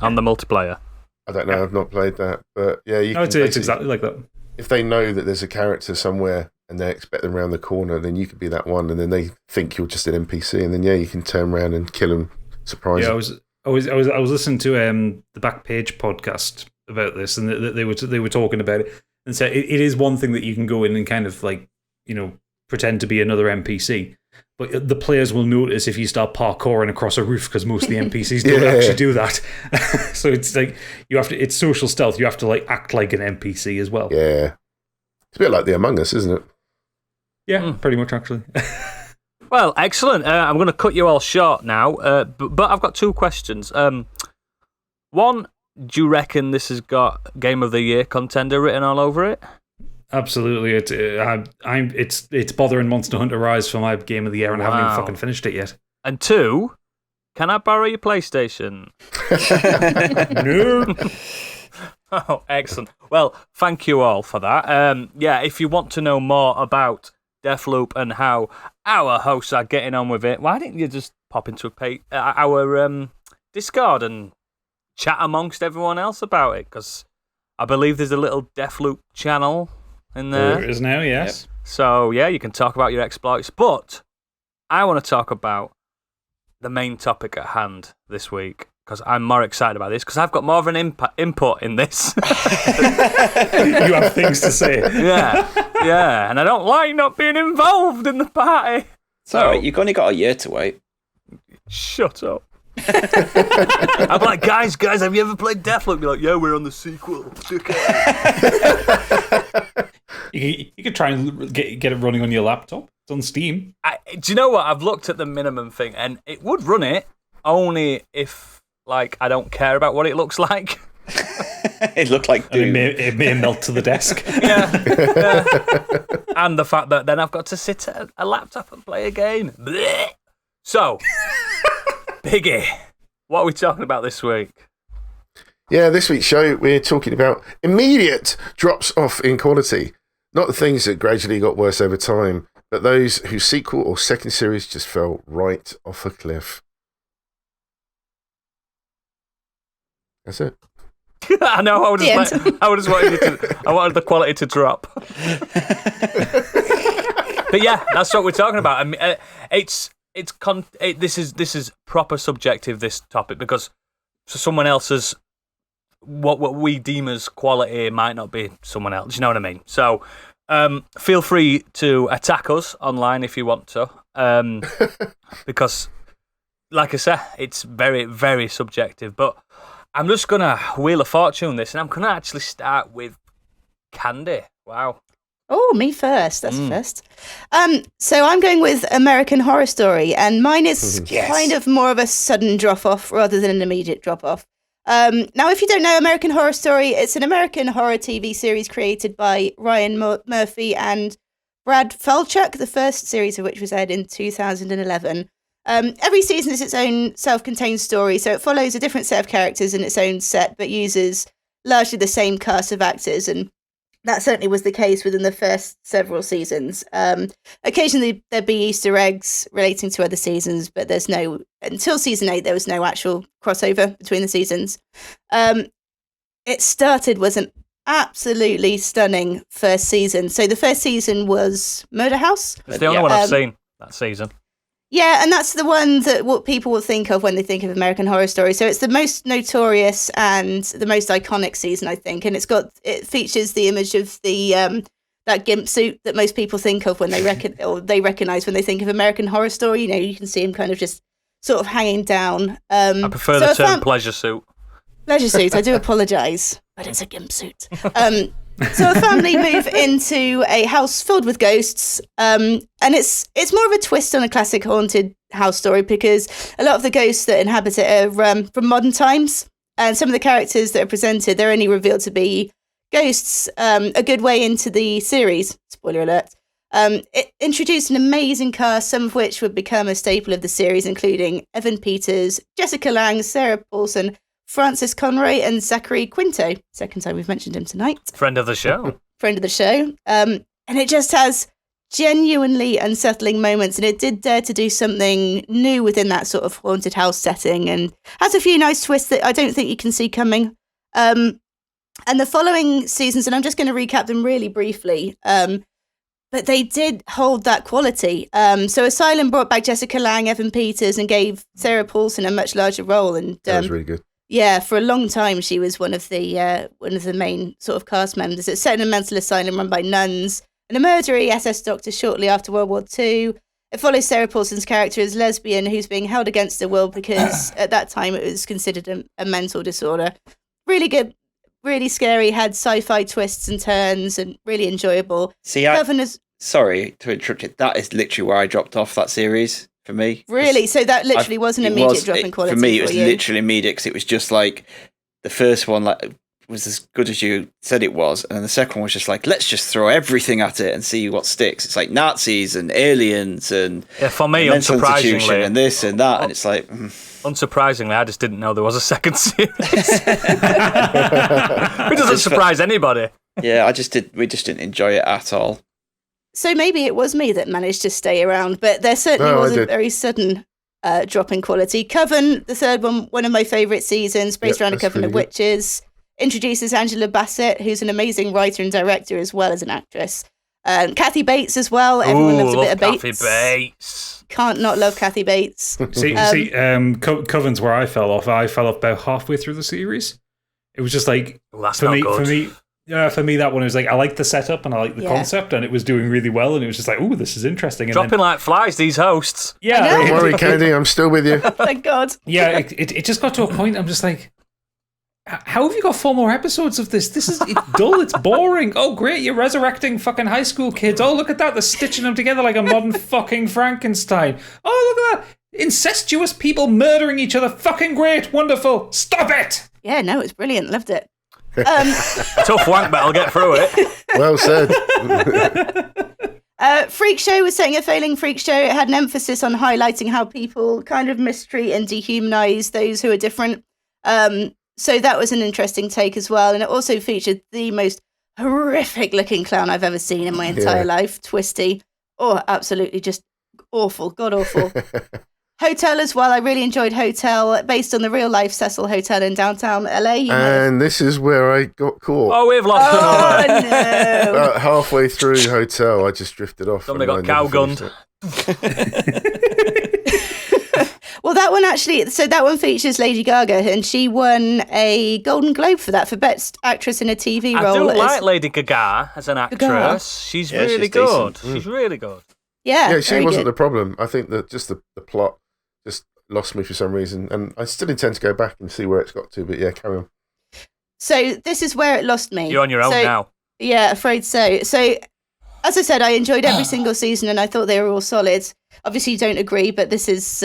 on the multiplayer. I don't know. I've not played that, but yeah, it's exactly like that. If they know that there's a character somewhere and they expect them around the corner, then you could be that one, and then they think you're just an NPC, and then you can turn around and kill them. Surprise! Yeah, I was listening to the Backpage podcast about this, and they were talking about it, and said it is one thing that you can go in and kind of like pretend to be another NPC. But the players will notice if you start parkouring across a roof, because most of the NPCs don't actually do that. So it's like it's social stealth. You have to like act like an NPC as well. Yeah, it's a bit like the Among Us, isn't it? Yeah, pretty much actually. Well, excellent. I'm going to cut you all short now, but I've got two questions. One, do you reckon this has got Game of the Year contender written all over it? Absolutely, it's bothering Monster Hunter Rise for my Game of the Year, and I haven't even fucking finished it yet. And two, can I borrow your PlayStation? No. Oh, excellent. Well, thank you all for that. If you want to know more about Deathloop and how our hosts are getting on with it, why didn't you just pop into our Discord and chat amongst everyone else about it? Because I believe there's a little Deathloop channel in there. There is now, yes. Yep. So, yeah, you can talk about your exploits. But I want to talk about the main topic at hand this week, because I'm more excited about this, because I've got more of an input in this. You have things to say. Yeah, and I don't like not being involved in the party. It's all right, you've only got a year to wait. Shut up. I'm like, guys, have you ever played Deathloop? You're like, yeah, we're on the sequel. You could try and get it running on your laptop. It's on Steam. Do you know what? I've looked at the minimum thing, and it would run it only if, like, I don't care about what it looks like. It looked like Doom. It may melt to the desk. Yeah. And the fact that then I've got to sit at a laptop and play a game. Blech. So, Biggie, what are we talking about this week? Yeah, this week's show, we're talking about immediate drops off in quality. Not the things that gradually got worse over time, but those whose sequel or second series just fell right off a cliff. That's it. I know. I wanted the quality to drop. But yeah, that's what we're talking about. I mean, this is proper subjective, this topic, because for someone else's what we deem as quality might not be someone else. You know what I mean? So feel free to attack us online if you want to, because, like I said, it's very, very subjective. But I'm just going to Wheel of Fortune this, and I'm going to actually start with Candy. Wow. Oh, me first. That's first. So I'm going with American Horror Story, and mine is kind of more of a sudden drop-off rather than an immediate drop-off. Now, if you don't know American Horror Story, it's an American horror TV series created by Ryan Murphy and Brad Falchuk, the first series of which was aired in 2011. Every season is its own self-contained story, so it follows a different set of characters in its own set, but uses largely the same cast of actors, and that certainly was the case within the first several seasons. Occasionally there'd be Easter eggs relating to other seasons, but until season 8, there was no actual crossover between the seasons. It started was an absolutely stunning first season. So the first season was Murder House. It's the only one I've seen that season. Yeah, and that's the one that what people will think of when they think of American Horror Story. So it's the most notorious and the most iconic season, I think, and it features the image of the that gimp suit that most people think of when they recognize when they think of American Horror Story. You know, you can see him kind of just sort of hanging down. I prefer the term pleasure suit. Pleasure suit. I do apologise, but it's a gimp suit. So a family move into a house filled with ghosts, and it's more of a twist on a classic haunted house story, because a lot of the ghosts that inhabit it are from modern times, and some of the characters that are presented, they're only revealed to be ghosts a good way into the series. Spoiler alert. It introduced an amazing cast, some of which would become a staple of the series, including Evan Peters, Jessica Lange, Sarah Paulson, Francis Conroy, and Zachary Quinto. Second time we've mentioned him tonight. Friend of the show. And it just has genuinely unsettling moments, and it did dare to do something new within that sort of haunted house setting, and has a few nice twists that I don't think you can see coming. And the following seasons, and I'm just going to recap them really briefly, but they did hold that quality. So Asylum brought back Jessica Lange, Evan Peters, and gave Sarah Paulson a much larger role. And That was really good. yeah, for a long time, she was one of the main sort of cast members. It's set in a mental asylum run by nuns and a murdery SS doctor shortly after World War II. It follows Sarah Paulson's character as lesbian who's being held against her will because at that time it was considered a mental disorder. Really good, really scary, had sci-fi twists and turns and really enjoyable. See, sorry to interrupt you. That is literally where I dropped off that series for me. Really? So that literally was an immediate drop in quality for me. It was you? literally immediate because it was just like the first one was as good as you said it was, and then the second one was just like, let's just throw everything at it and see what sticks. It's like Nazis and aliens and for me, mental institution unsurprisingly, and this and that, and it's like. Unsurprisingly, I just didn't know there was a second series. It doesn't surprise anybody. Yeah, we just didn't enjoy it at all. So maybe it was me that managed to stay around, but there certainly was a very sudden drop in quality. Coven, the third one of my favourite seasons, based around a coven of witches, introduces Angela Bassett, who's an amazing writer and director as well as an actress. Kathy Bates as well. Everyone loves a bit of Bates. Kathy Bates. Can't not love Kathy Bates. Coven's where I fell off. I fell off about halfway through the series. It was just like for me, that one was like I liked the setup and I liked the concept and it was doing really well and it was just like, oh, this is interesting. And dropping like flies, these hosts. Yeah, don't worry, Candy, I'm still with you. Thank God. Yeah, it just got to a point. I'm just like, how have you got 4 more episodes of this? It's dull, it's boring. Oh, great, you're resurrecting fucking high school kids. Oh, look at that, they're stitching them together like a modern fucking Frankenstein. Oh, look at that, incestuous people murdering each other. Fucking great, wonderful. Stop it! Yeah, no, it's brilliant. Loved it. Tough wank, but I'll get through it. Well said. Freak Show was setting a failing freak show. It had an emphasis on highlighting how people kind of mistreat and dehumanize those who are different. So that was an interesting take as well. And it also featured the most horrific looking clown I've ever seen in my entire life, Twisty. Oh, absolutely just awful, god awful. Hotel as well. I really enjoyed Hotel, based on the real life Cecil Hotel in downtown LA. And this is where I got caught. Oh, we've lost another. No. About halfway through Hotel, I just drifted off. Somebody got cow-gunned. Well, that one features Lady Gaga, and she won a Golden Globe for that, for Best Actress in a TV role. I do like Lady Gaga as an actress. She's really good. She's really good. Yeah, she wasn't the problem. I think that just the plot just lost me for some reason, and I still intend to go back and see where it's got to, but yeah, carry on. So this is where it lost me. You're on your own now. Yeah, afraid so. So, as I said, I enjoyed every single season, and I thought they were all solid. Obviously, you don't agree, but this is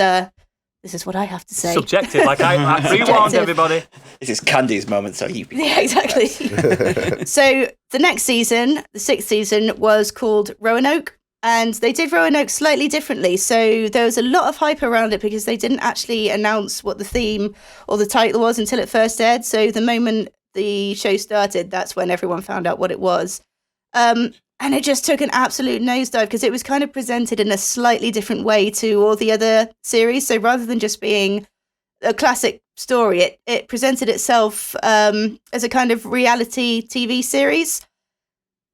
what I have to say. Subjective, like I pre-warned everybody. This is Candy's moment, so you... Yeah, exactly. So the next season, the 6th season, was called Roanoke, and they did Roanoke slightly differently. So there was a lot of hype around it because they didn't actually announce what the theme or the title was until it first aired. So the moment the show started, that's when everyone found out what it was. And it just took an absolute nosedive because it was kind of presented in a slightly different way to all the other series. So rather than just being a classic story, it presented itself as a kind of reality TV series.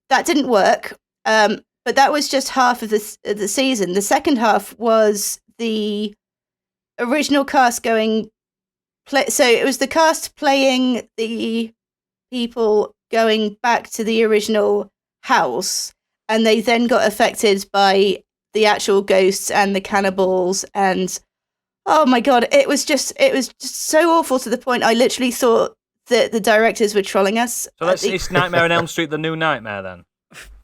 That didn't work, but that was just half of the season. The second half was the original cast so it was the cast playing the people going back to the original house, and they then got affected by the actual ghosts and the cannibals, and oh my god, it was just so awful to the point I literally thought that the directors were trolling us. So it's Nightmare on Elm Street, the new Nightmare then?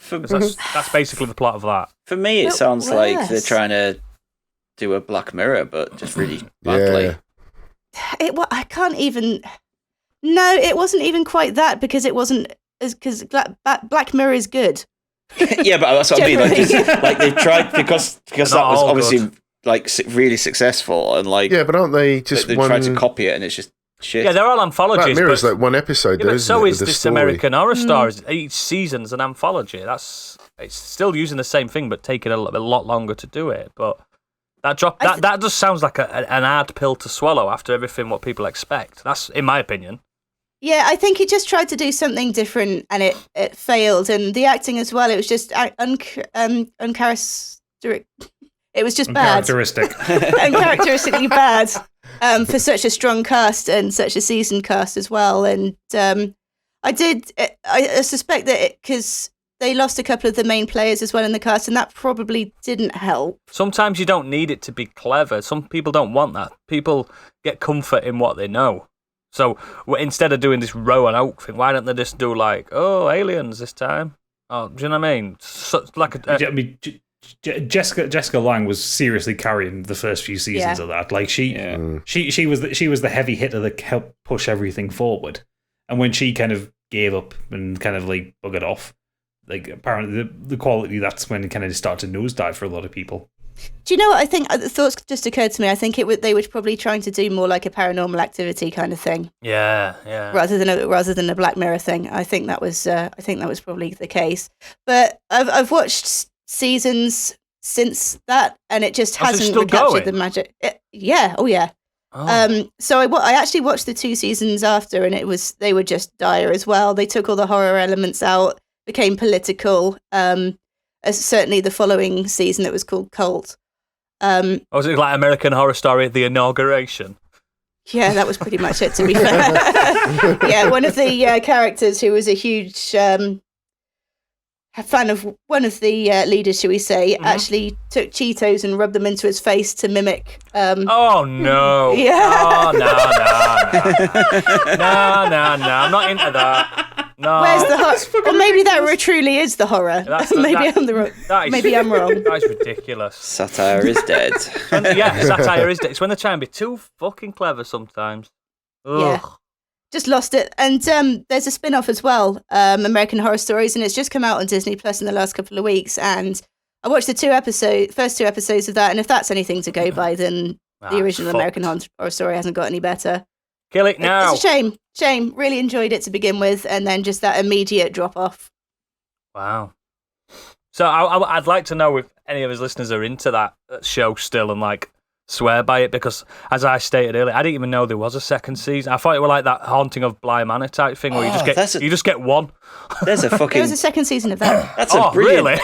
That's basically the plot of that. For me, it sounds like they're trying to do a Black Mirror, but just really badly. Yeah. I can't even... No, it wasn't even quite that, because it wasn't... Because Black Mirror is good. Yeah, but that's what I mean. Like they tried because that was obviously good. Like really successful, and like but aren't they just they tried to copy it and it's just shit. Yeah, they're all anthologies. Black Mirror's like one episode, but so is this story. American Horror Stories. Each season's an anthology. It's still using the same thing, but taking a lot longer to do it. But that that just sounds like an hard pill to swallow after everything what people expect. That's in my opinion. Yeah, I think he just tried to do something different and it failed. And the acting as well, it was just uncharacteristic. It was just bad. Uncharacteristically bad for such a strong cast and such a seasoned cast as well. And I suspect that because they lost a couple of the main players as well in the cast, and that probably didn't help. Sometimes you don't need it to be clever. Some people don't want that. People get comfort in what they know. So instead of doing this Roanoke thing, why don't they just do like, aliens this time? Oh, do you know what I mean? Jessica Lange was seriously carrying the first few seasons of that. Like she was the heavy hitter that helped push everything forward. And when she kind of gave up and kind of like buggered off, like apparently the quality, that's when it kind of started to nosedive for a lot of people. Do you know what I think? The thoughts just occurred to me. I think they were probably trying to do more like a Paranormal Activity kind of thing. Yeah. Rather than a Black Mirror thing. I think that was probably the case. But I've watched seasons since that, and it just hasn't recaptured the magic. Yeah. So I actually watched the 2 seasons after, and they were just dire as well. They took all the horror elements out, became political. Certainly the following season, it was called Cult. Was it like American Horror Story, The Inauguration? Yeah, that was pretty much it, to be fair. Yeah, one of the characters who was a huge fan of one of the leaders, shall we say, actually took Cheetos and rubbed them into his face to mimic... Oh, no. Yeah. Oh, no. No, I'm not into that. No. Where's the horror? Or maybe that truly is the horror. Maybe I'm wrong. That is ridiculous. Satire is dead. Satire is dead. It's when they're trying to be too fucking clever sometimes. Ugh. Yeah. Just lost it. And there's a spin-off as well, American Horror Stories, and it's just come out on Disney Plus in the last couple of weeks. And I watched the first 2 episodes of that, and if that's anything to go by, then the original American Horror Story hasn't got any better. Kill it now. It's a shame. Really enjoyed it to begin with, and then just that immediate drop off. Wow. So I'd like to know if any of his listeners are into that show still and like swear by it, because as I stated earlier, I didn't even know there was a second season. I thought it was like that Haunting of Bly Manor type thing where you just get one. There's a fucking. There was a second season of that. That's a brilliant. Really?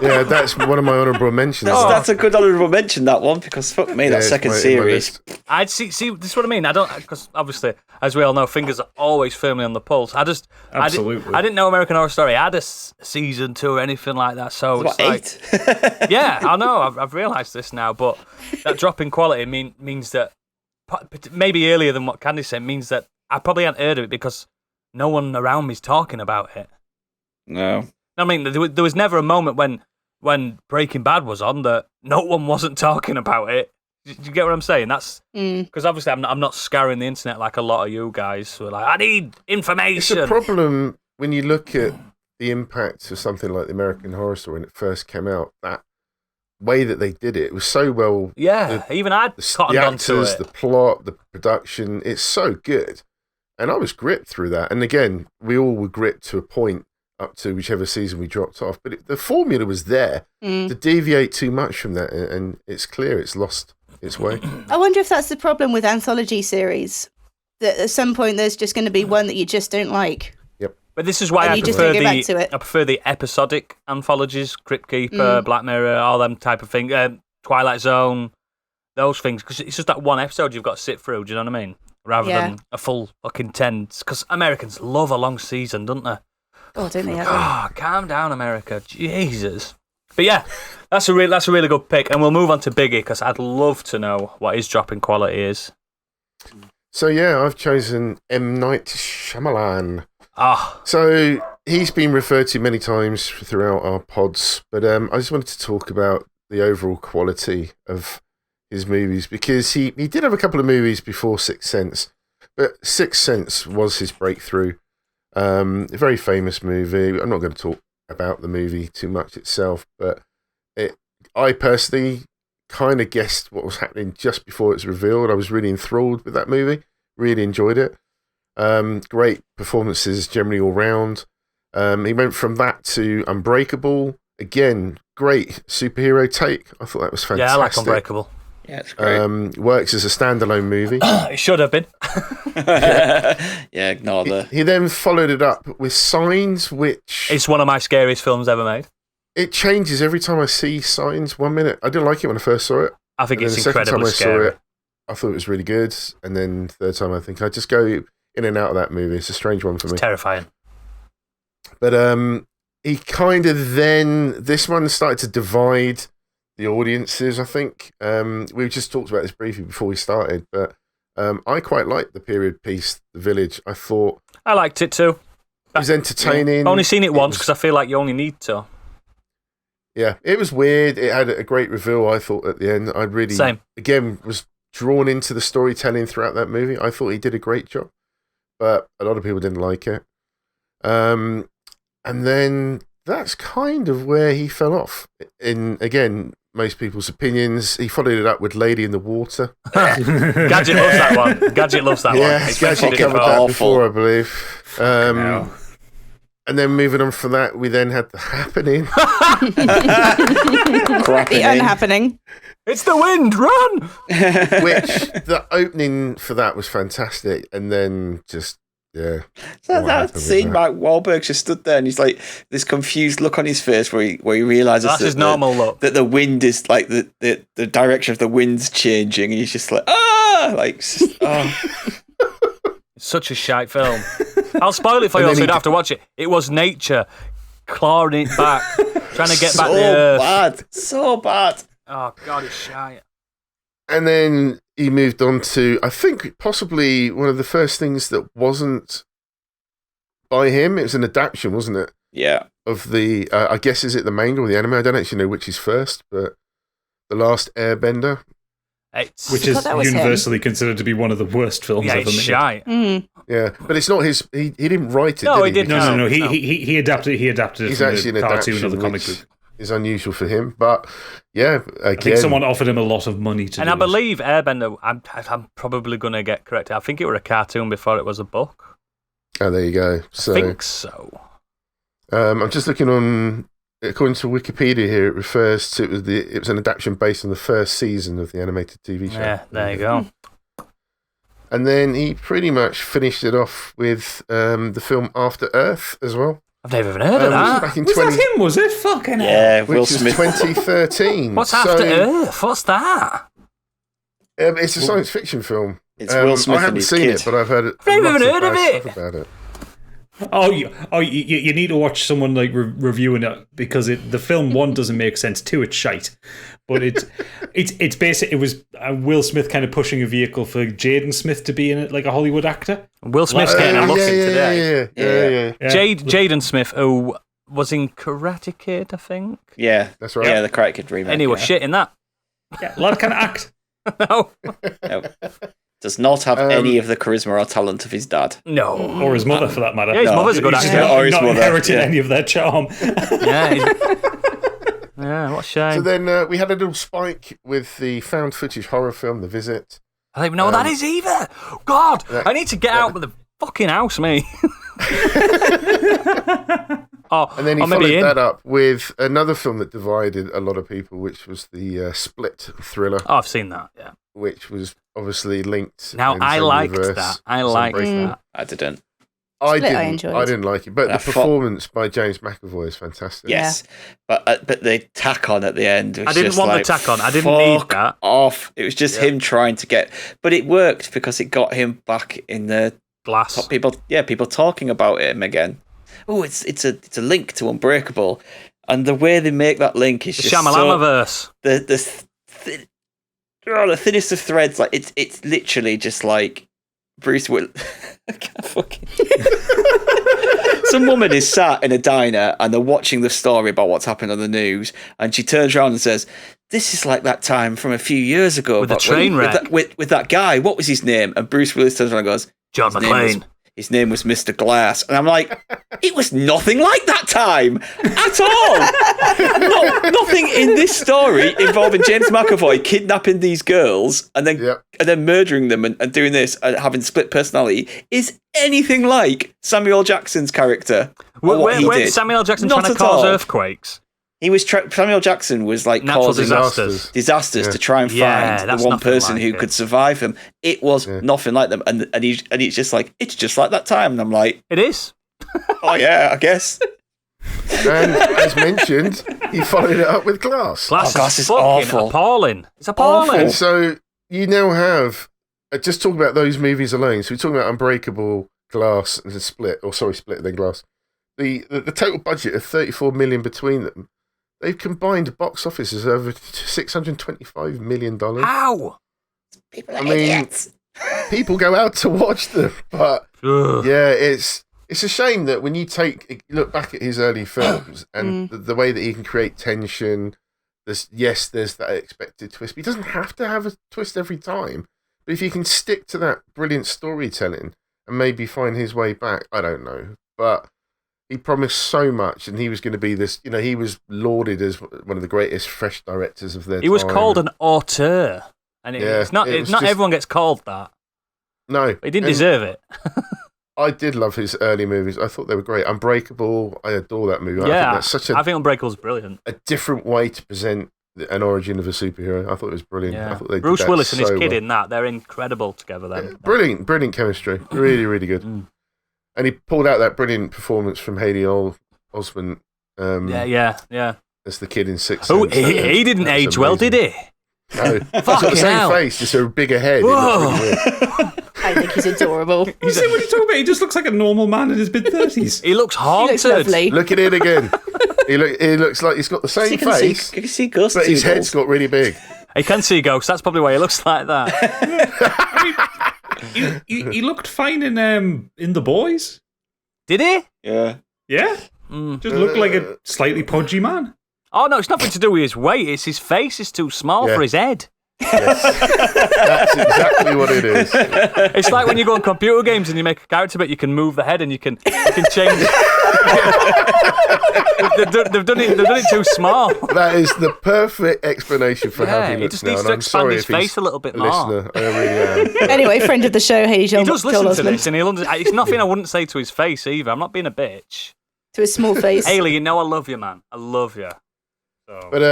Yeah, that's one of my honourable mentions. That's a good honourable mention, that one, because fuck me, that second series. I'd see. This is what I mean. I don't, because obviously, as we all know, fingers are always firmly on the pulse. Absolutely. I didn't know American Horror Story had a season 2 or anything like that. So it's like 8. Yeah, I know. I've realised this now, but that drop in quality means that maybe earlier than what Candy said means that I probably hadn't heard of it because no one around me's talking about it. No. I mean, there was never a moment when Breaking Bad was on that no one wasn't talking about it. Do you get what I'm saying? That's because obviously I'm not scouring the internet like a lot of you guys who are like, I need information. It's a problem when you look at the impact of something like the American Horror Story when it first came out. That way that they did it was so well. Yeah, even I'd cottoned onto it. The plot, the production, it's so good. And I was gripped through that. And again, we all were gripped to a point up to whichever season we dropped off. But the formula was there. To deviate too much from that, and it's clear it's lost its way. I wonder if that's the problem with anthology series. That at some point there's just going to be one that you just don't like. Yep. But this is why I prefer the episodic anthologies, Crypt Keeper, Black Mirror, all them type of things, Twilight Zone, those things, because it's just that one episode you've got to sit through. Do you know what I mean? Rather than a full fucking 10. Because Americans love a long season, don't they? Oh, don't they? Calm down, America. Jesus. But yeah, that's a really good pick, and we'll move on to Biggie because I'd love to know what his drop in quality is. So yeah, I've chosen M. Night Shyamalan. So he's been referred to many times throughout our pods, but I just wanted to talk about the overall quality of his movies because he did have a couple of movies before Sixth Sense, but Sixth Sense was his breakthrough. A very famous movie. I'm not going to talk about the movie too much itself, but I personally kind of guessed what was happening just before it was revealed. I was really enthralled with that movie. Really enjoyed it. Great performances generally all round. He went from that to Unbreakable. Again, great superhero take. I thought that was fantastic. Yeah, I like Unbreakable. Yeah, it's great. Works as a standalone movie. It should have been. Yeah, ignore the... He then followed it up with Signs, which... It's one of my scariest films ever made. It changes every time I see Signs. 1 minute, I didn't like it when I first saw it. I think it's the second time incredibly I saw scary. it, I thought it was really good. And then third time, I think I just go in and out of that movie. It's a strange one for me. It's terrifying. But he kind of then... This one started to divide the audiences, I think. We just talked about this briefly before we started, but I quite liked the period piece, The Village. I thought I liked it too. it was entertaining. I've only seen it once because I feel like you only need to. Yeah, it was weird. It had a great reveal, I thought, at the end. I really, again, was drawn into the storytelling throughout that movie. I thought he did a great job, but a lot of people didn't like it. And then that's kind of where he fell off. In, again, most people's opinions. He followed it up with Lady in the Water. Gadget loves that one. Gadget loves that Yeah, one. Gadget covered that before, I believe. And then moving on from that, we then had The Happening. The Unhappening. It's the wind, run! Which, the opening for that was fantastic. And then just, yeah. So that scene, Mark Wahlberg just stood there and he's like, this confused look on his face where he realises that's his normal look. That the wind is like, the direction of the wind's changing and he's just like, ah! Like, It's such a shite film. I'll spoil it for you so you don't have to watch it. It was nature clawing it back, trying to get back the earth. So bad. Oh, God, it's shite. And then he moved on to, I think, possibly one of the first things that wasn't by him. It was an adaptation, wasn't it? Yeah. Of the, I guess, is it the manga or the anime? I don't actually know which is first, but The Last Airbender. Which is universally considered to be one of the worst films ever made. Shite. Yeah, but it's not his. He didn't write it. No, did he didn't. No. He adapted it He's from actually the an cartoon adaptation or the comic book. is unusual for him, but yeah, again, I think someone offered him a lot of money to. And do I believe Airbender. I'm probably going to get corrected. I think it was a cartoon before it was a book. Oh, there you go. So, I think so. I'm just looking on. According to Wikipedia here, it refers to it was an adaptation based on the first season of the animated TV show. Yeah, there you go. And then he pretty much finished it off with the film After Earth as well. I've never even heard of that. Back in was that him? Was it? Fucking hell. Yeah, Will which Smith. was 2013. What's After Earth? What's that? It's a science fiction film. It's Will Smith I haven't and his seen kid. it, but I've heard I've never even heard of bad it. stuff about it. You need to watch someone like reviewing it because the film one doesn't make sense, two it's shite, but it's basic. It was Will Smith kind of pushing a vehicle for Jaden Smith to be in it like a Hollywood actor. Will Smith's getting a look in today. Yeah. Jaden Smith, who was in Karate Kid, I think. Yeah, that's right. Yeah, the Karate Kid remake. And he was shit in that. Yeah, lad can act. No. Does not have any of the charisma or talent of his dad. No. Or his mother, for that matter. Yeah, his mother's a good actor. Or his not mother, inherited yeah. any of their charm. Yeah, what a shame. So then we had a little spike with the found footage horror film, The Visit. I don't even know what that is either. God, I need to get out of the fucking house, me. And then he followed that up with another film that divided a lot of people, which was the Split thriller. Oh, I've seen that, yeah. Which was obviously linked. Now, I liked that. I didn't. I enjoyed. I didn't like it, but the performance by James McAvoy is fantastic. Yes, but the tack on at the end. Was I didn't just want like, the tack on. I didn't need that. Off. It was just him trying to get, but it worked because it got him back in the glass. People talking about him again. Oh, it's a link to Unbreakable, and the way they make that link is The just Shyamalan-verse. The thinnest of threads. Like it's literally just like Bruce Willis. I can't fucking. Some woman is sat in a diner and they're watching the story about what's happened on the news, and she turns around and says, "This is like that time from a few years ago with the train wreck with that guy. What was his name?" And Bruce Willis turns around and goes, "John McClane. His name was Mr. Glass." And I'm like, it was nothing like that time at all. Nothing in this story involving James McAvoy kidnapping these girls and then murdering them and doing this and having split personality is anything like Samuel Jackson's character. When Samuel Jackson trying to cause earthquakes? He was Samuel Jackson was like Natural causing disasters to try and find the one person who could survive him. It was nothing like them, and he's just like, it's just like that time, and I'm like, it is. Oh yeah, I guess. And as mentioned, he followed it up with Glass. Glass is fucking awful. appalling. It's appalling. And so you now have, just talking about those movies alone, so we're talking about Unbreakable, Glass, and Split, then Glass. The total budget of $34 million between them, they've combined box offices over $625 million. Ow! People are idiots. People go out to watch them, but yeah, it's a shame that when you look back at his early films and the way that he can create tension, there's that expected twist, but he doesn't have to have a twist every time. But if you can stick to that brilliant storytelling and maybe find his way back, I don't know. But he promised so much, and he was going to be this, he was lauded as one of the greatest fresh directors of their time. He was called an auteur, and it's not everyone gets called that. No. He didn't deserve it. I did love his early movies. I thought they were great. Unbreakable, I adore that movie. Yeah, I think Unbreakable's brilliant. A different way to present an origin of a superhero. I thought it was brilliant. Yeah. I thought they Bruce did that Willis and his so kid well. in that, they're incredible together then. Yeah, brilliant chemistry. Really, really good. And he pulled out that brilliant performance from Haley Osment. Yeah. As the kid in Sixth Oh, Sense. he didn't age well, did he? No. He's got the same face, just a bigger head. I think he's adorable. What are you talking about? He just looks like a normal man in his mid-30s. He looks haunted. He looks lovely. Look at it again. He looks like he's got the same face. You can see ghosts, but his head's got really big. He can see ghosts. That's probably why he looks like that. He looked fine in The Boys. Did he? Yeah. Yeah? Just looked like a slightly podgy man. Oh, no, it's nothing to do with his weight. It's his face is too small for his head. Yes. That's exactly what it is. It's like when you go on computer games and you make a character, but you can move the head and you can change it. they've done it too small. That is the perfect explanation for how he looks just now. needs And to I'm expand sorry his if he's face a little bit a more. listener. I really am. Anyway, friend of the show, Haley Joel He does listen to Osment. this, and it's nothing I wouldn't say to his face either. I'm not being a bitch. To his small face. Haley, I love you, man. I love you. So. But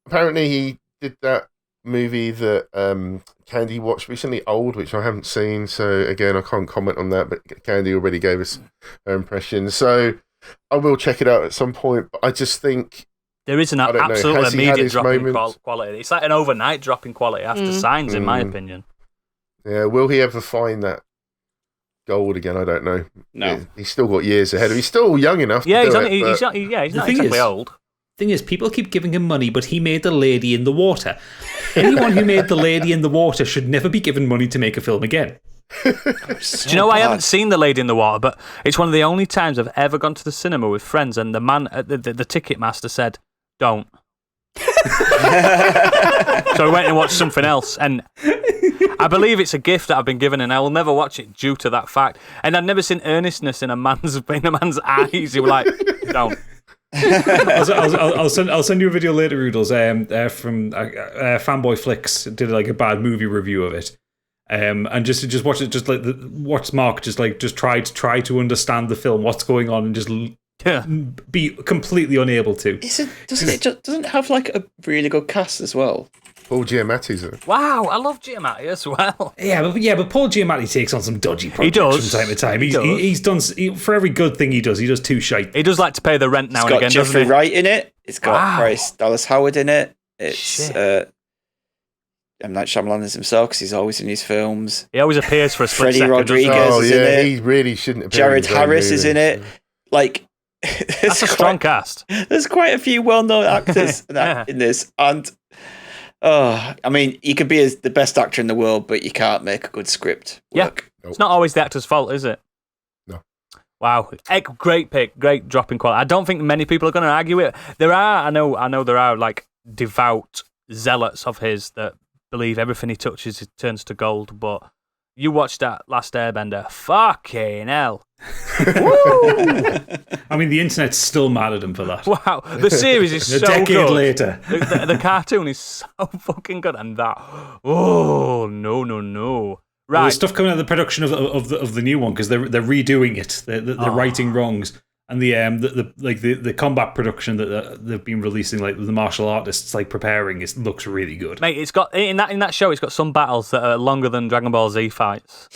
apparently he did that movie that Candy watched recently, Old, which I haven't seen. So again, I can't comment on that. But Candy already gave us her impression, so I will check it out at some point. But I just think there is an absolute immediate drop in quality. It's like an overnight drop in quality after Signs, in my opinion. Yeah, will he ever find that gold again? I don't know. No, he's still got years ahead of him. He's still young enough. Yeah, he's not exactly old. Thing is, people keep giving him money, but he made The Lady in the Water. Anyone who made The Lady in the Water should never be given money to make a film again. Do you know, I haven't seen The Lady in the Water, but it's one of the only times I've ever gone to the cinema with friends, and the man, the ticket master said, "Don't." So I went and watched something else, and I believe it's a gift that I've been given, and I will never watch it due to that fact. And I've never seen earnestness in a man's eyes. He was like, "Don't." I'll send you a video later, Oodles. From Fanboy Flicks did like a bad movie review of it, and just watch it. Just like watch Mark just try to understand the film, what's going on, and just be completely unable to. Doesn't it have like a really good cast as well? Paul Giamatti's in it. Wow, I love Giamatti as well. But Paul Giamatti takes on some dodgy projects from time to time. He's done for every good thing he does two shite. He does like to pay the rent now and again, Jeffrey doesn't he? Wright in it. It's got Bryce Dallas Howard in it. It's M. Night Shyamalan is himself because he's always in his films. He always appears for a split Freddie second. Rodriguez is in it. He really shouldn't. Jared Harris is in it. Like, that's a strong cast. There's quite a few well-known actors in this, and I mean, you could be the best actor in the world, but you can't make a good script work. Yeah, it's not always the actor's fault, is it? No. Wow, great pick, great drop in quality. I don't think many people are going to argue it. I know there are like devout zealots of his that believe everything he touches turns to gold, but you watched that Last Airbender, fucking hell. I mean, the internet's still mad at him for that. Wow, the series is so good. A decade later. The cartoon is so fucking good, and that, no. Right. There's stuff coming out of the production of the new one because they're redoing it. They're righting wrongs. And the combat production that they've been releasing, like the martial artists like preparing, looks really good. Mate, it's got in that show. It's got some battles that are longer than Dragon Ball Z fights.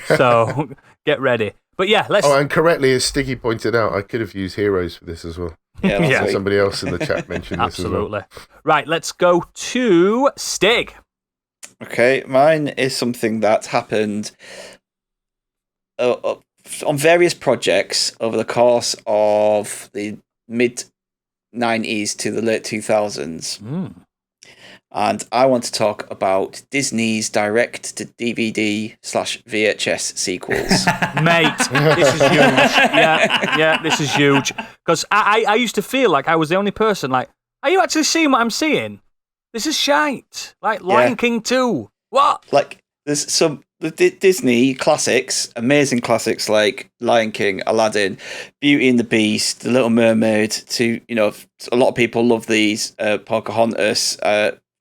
So get ready. But yeah, let's. Oh, and correctly, as Sticky pointed out, I could have used Heroes for this as well. Yeah, Somebody else in the chat mentioned this as well. Absolutely. Right, let's go to Stig. Okay, mine is something that happened on various projects over the course of the mid-90s to the late 2000s. And I want to talk about Disney's direct-to-DVD/VHS sequels. Mate, this is huge. Yeah, this is huge. Because I used to feel like I was the only person, like, are you actually seeing what I'm seeing? This is shite. Like Lion King 2. What? Like, there's some Disney classics, amazing classics like Lion King, Aladdin, Beauty and the Beast, The Little Mermaid. A lot of people love these. Pocahontas,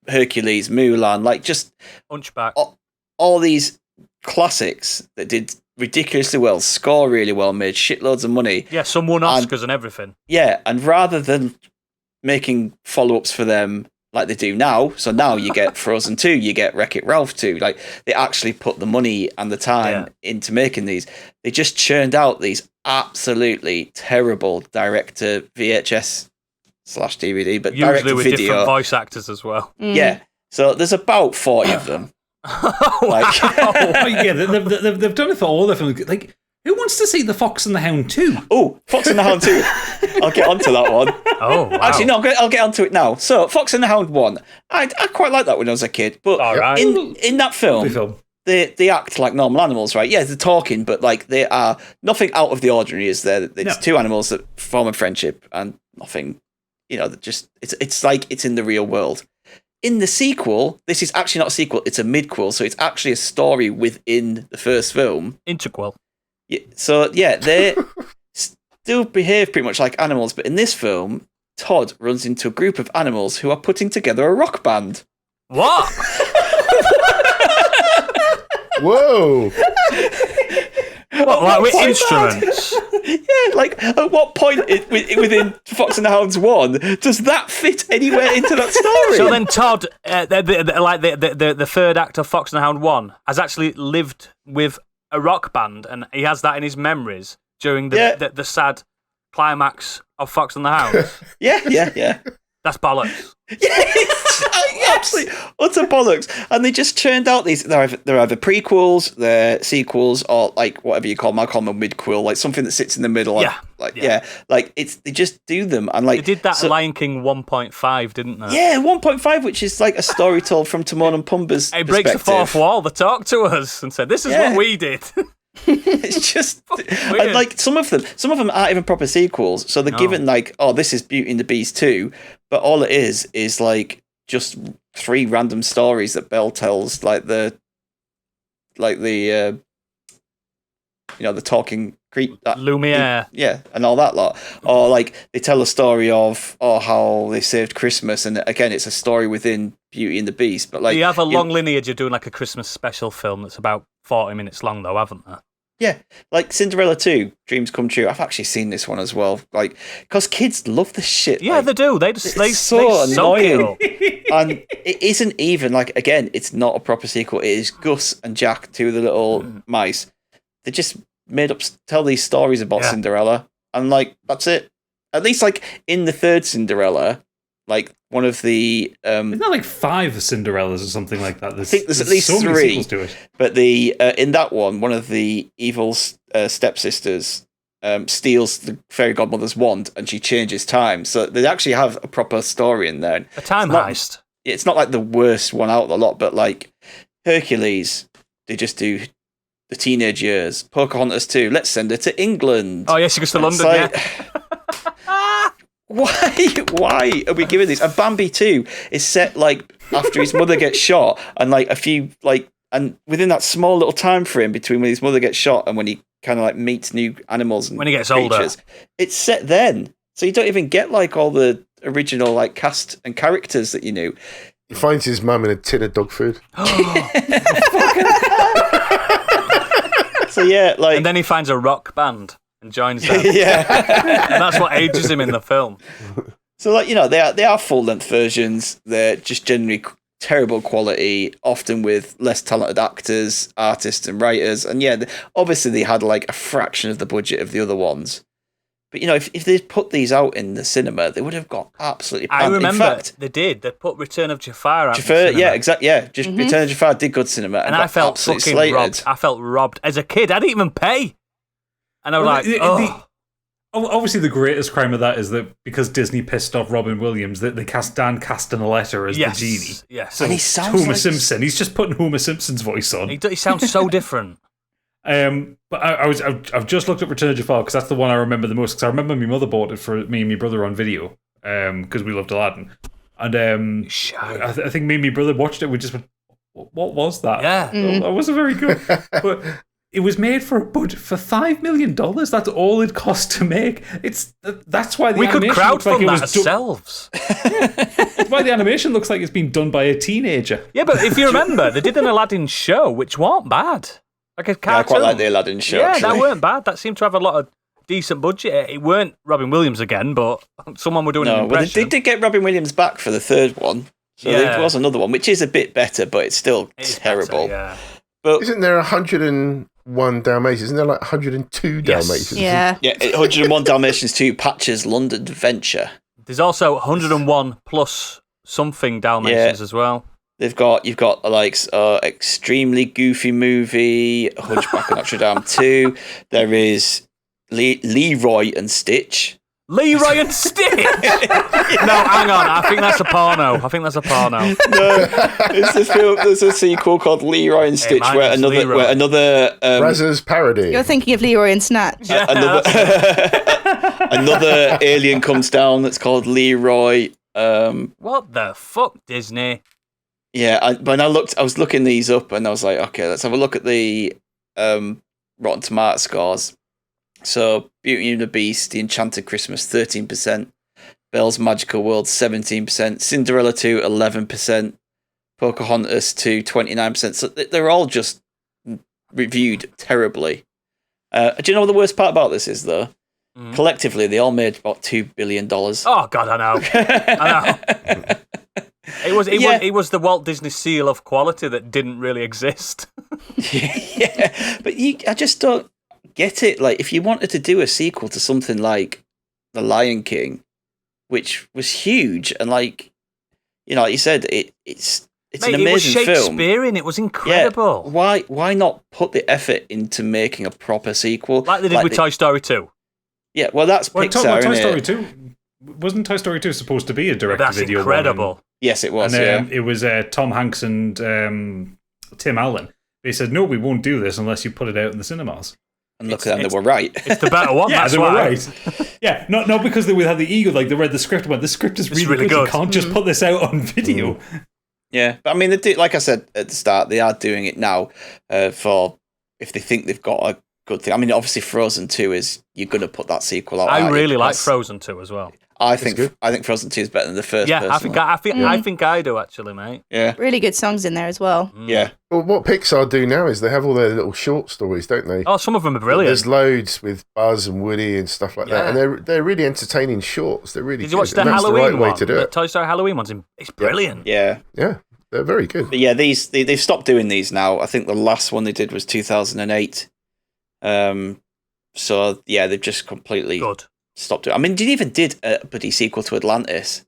Hercules, Mulan, like just Hunchback. All these classics that did ridiculously well, score really well, made shitloads of money. Yeah, some won Oscars and everything. Yeah, and rather than making follow-ups for them like they do now, so now you get Frozen 2, you get Wreck-It Ralph 2, like they actually put the money and the time into making these. They just churned out these absolutely terrible direct-to-VHS/DVD, but usually direct-to-video. with different voice actors as well. Yeah, so there's about 40 of them. They've done it for all the films. Like, who wants to see The Fox and the Hound 2? Oh, Fox and the Hound 2. I'll get onto that one. Oh, wow. Actually, no, I'll get onto it now. So, Fox and the Hound 1. I quite liked that when I was a kid. But in that film, they act like normal animals, right? Yeah, they're talking, but like they are nothing out of the ordinary is there. It's two animals that form a friendship and nothing, just it's like it's in the real world. In the sequel, this is actually not a sequel, it's a midquel, so it's actually a story within the first film. Interquel. Yeah, so, they still behave pretty much like animals, but in this film, Todd runs into a group of animals who are putting together a rock band. What? Whoa! Like with instruments? Yeah, like at what point within Fox and the Hounds 1 does that fit anywhere into that story? So then Todd, the third act of Fox and the Hound 1, has actually lived with a rock band, and he has that in his memories during the sad climax of Fox and the Hound. Yeah. That's bollocks. Absolutely utter bollocks. And they just churned out these. They're either prequels, they're sequels, or like whatever you call them. I call them a midquel, like something that sits in the middle. Like they just do them. And like they did that Lion King 1.5, didn't they? Yeah, 1.5, which is like a story told from Timon and Pumbaa's It breaks the fourth wall. They talked to us and said, "This is what we did." It's just and like some of them aren't even proper sequels, so they're given like, oh, this is Beauty and the Beast 2, but all it is like just 3 random stories that Belle tells, like the talking creep, Lumiere, and all that lot, or like they tell a story of how they saved Christmas, and again it's a story within Beauty and the Beast, but like you have a long lineage of doing like a Christmas special film that's about 40 minutes long, though, haven't they? Yeah, like Cinderella 2, Dreams Come True. I've actually seen this one as well, like because kids love this shit. Yeah, they do. It's so annoying, and it isn't even like, again, it's not a proper sequel. It is Gus and Jack, 2 of the little mice. They just made up, tell these stories about Cinderella, and like that's it. At least like in the third Cinderella, like one of the isn't that like 5 Cinderellas or something like that? I think there's at least so 3 many sequels to it. But the in that one of the evil stepsisters steals the fairy godmother's wand, and she changes time. So they actually have a proper story in there. A time heist. It's not like the worst one out of the lot, but like Hercules, they just do the teenage years. Pocahontas 2, let's send her to England. Oh, yeah, she goes to London, Why are we giving these? And Bambi 2 is set like after his mother gets shot, and like a few and within that small little time frame between when his mother gets shot and when he kind of like meets new animals and when he gets creatures, older, it's set then. So you don't even get like all the original like cast and characters that you knew. He finds his mum in a tin of dog food. So yeah, like, and then he finds a rock band. and joins them. Yeah. And that's what ages him in the film. So, like, they are full-length versions. They're just generally terrible quality, often with less talented actors, artists, and writers. And yeah, obviously they had like a fraction of the budget of the other ones. But if they put these out in the cinema, they would have got absolutely panned. I remember in fact, they did. They put Return of Jafar out. Jafar, yeah, exactly. Yeah, just Return of Jafar did good cinema, and I felt fucking slated. robbed. I felt robbed as a kid. I didn't even pay, and I was obviously, the greatest crime of that is that because Disney pissed off Robin Williams, that they cast Dan Castellaneta as the genie. Yes, and he sounds Homer Simpson. He's just putting Homer Simpson's voice on. He sounds so different. But I've just looked up Return of Jafar because that's the one I remember the most. Because I remember my mother bought it for me and my brother on video. Because we loved Aladdin, and I think me and my brother watched it. We just went, "What was that? Yeah, that wasn't very good." But it was made for a budget for $5 million. That's all it cost to make. That's why we could crowdfund that ourselves. That's why the animation looks like it's been done by a teenager. Yeah, but if you remember, they did an Aladdin show, which weren't bad. Like a cartoon. Yeah, I quite like the Aladdin show. Yeah, actually. that weren't bad. That seemed to have a lot of decent budget. It weren't Robin Williams again, but someone were doing an impression. Well, they did get Robin Williams back for the third one. So there was another one, which is a bit better, but it's still terrible. Better, yeah. But isn't there 101 Dalmatians? Isn't there like 102 Dalmatians? Yeah. Yeah, 101 Dalmatians 2, Patch's London Adventure. There's also 101 plus something Dalmatians as well. You've got like extremely goofy movie, Hunchback of Notre Dame 2. There is Leroy and Stitch. Leroy and Stitch. No, hang on. I think that's a porno. No, there's a sequel called Leroy and Stitch where another Brazzers parody. You're thinking of Leroy and Snatch. Yeah, another alien comes down that's called Leroy. What the fuck, Disney? Yeah, I was looking these up and I was like, okay, let's have a look at the Rotten Tomato scores. So, Beauty and the Beast, The Enchanted Christmas, 13%. Belle's Magical World, 17%. Cinderella 2, 11%. Pocahontas 2, 29%. So they're all just reviewed terribly. Do you know what the worst part about this is, though? Collectively, they all made about $2 billion. Oh, God, I know. It was the Walt Disney seal of quality that didn't really exist. Yeah, but I just don't get it. Like, if you wanted to do a sequel to something like The Lion King, which was huge, and like you said, it's an amazing film. It was Shakespearean. It was incredible. Yeah, why not put the effort into making a proper sequel like they did with Toy Story 2? Yeah, well, that's Pixar. Toy Story 2 wasn't Toy Story 2 supposed to be a direct-to-video? That's incredible. One? Yes, it was. And it was Tom Hanks and Tim Allen. They said, "No, we won't do this unless you put it out in the cinemas." And look at them, they were right. It's the better one. Yeah, that's they why. were right. Yeah, not because they had the ego. Like they read the script, but the script is really good. You can't just put this out on video. Yeah, but I mean, they do, like I said at the start, they are doing it now for if they think they've got a good thing. I mean, obviously, Frozen 2 is you're going to put that sequel out. I really like Frozen 2 as well. I think Frozen 2 is better than the first. Yeah, I think I do actually, mate. Yeah, really good songs in there as well. Yeah. Well, what Pixar do now is they have all their little short stories, don't they? Oh, some of them are brilliant. There's loads with Buzz and Woody and stuff like that, and they're really entertaining shorts. They're really. Did you watch the Halloween one? The Toy Story Halloween one's it's brilliant. Yeah, they're very good. But yeah, they've stopped doing these now. I think the last one they did was 2008. So yeah, they've just completely stopped it. I mean, they even did a bloody sequel to Atlantis.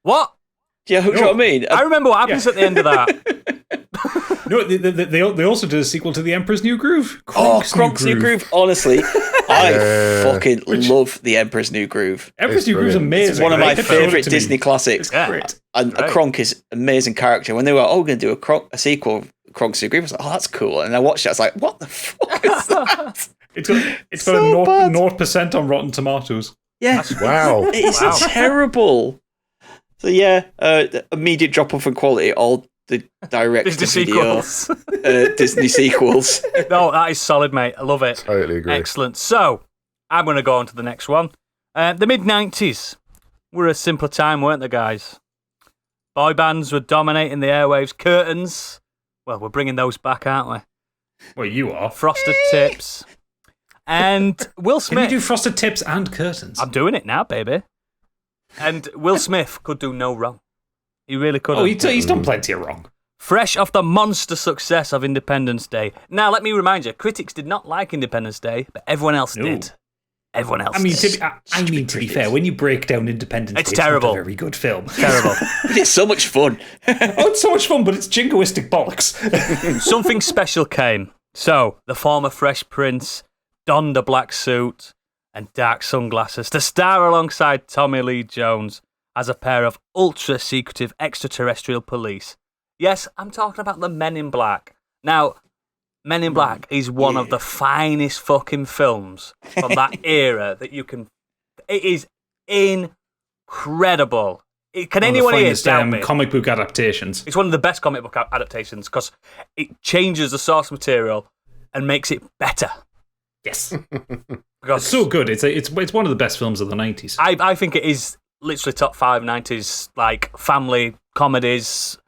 What? Yeah, you know what I mean? I remember what happens at the end of that. No, they also did a sequel to The Emperor's New Groove. Kronk's New Groove. Honestly, I fucking love The Emperor's New Groove. Emperor's New Groove is amazing. It's one of my favourite Disney classics. It's great. And Kronk is an amazing character. When they were, we're going to do a sequel of Kronk's New Groove, I was like, that's cool. And I watched it, I was like, what the fuck is that? It's got a 0% on Rotten Tomatoes. Yeah. Wow. It's terrible. So yeah, immediate drop off in quality, all the direct-to-video Disney sequels. No, that is solid, mate. I love it. Totally agree. Excellent. So, I'm going to go on to the next one. The mid-90s were a simpler time, weren't they, guys? Boy bands were dominating the airwaves. Curtains, well, we're bringing those back, aren't we? Well, you are. Frosted Tips. And Will Smith. Can you do frosted tips and curtains? I'm doing it now, baby. And Will Smith could do no wrong. He really could. Oh, he's done plenty of wrong. Fresh off the monster success of Independence Day. Now, let me remind you, critics did not like Independence Day, but everyone else did. Everyone else did. To be fair, when you break down Independence Day, it's terrible. It's not a very good film. Terrible. But it's so much fun. It's so much fun, but it's jingoistic bollocks. Something special came. So, the former Fresh Prince donned a black suit and dark sunglasses to star alongside Tommy Lee Jones as a pair of ultra-secretive extraterrestrial police. Yes, I'm talking about the Men in Black. Now, Men in Black is one of the finest fucking films from that era that you can... It is incredible. Can anyone here doubt me? Comic book adaptations. It's one of the best comic book adaptations because it changes the source material and makes it better. Yes. It's so good. It's one of the best films of the 90s. I think it is literally top 5 90s, like, family comedies.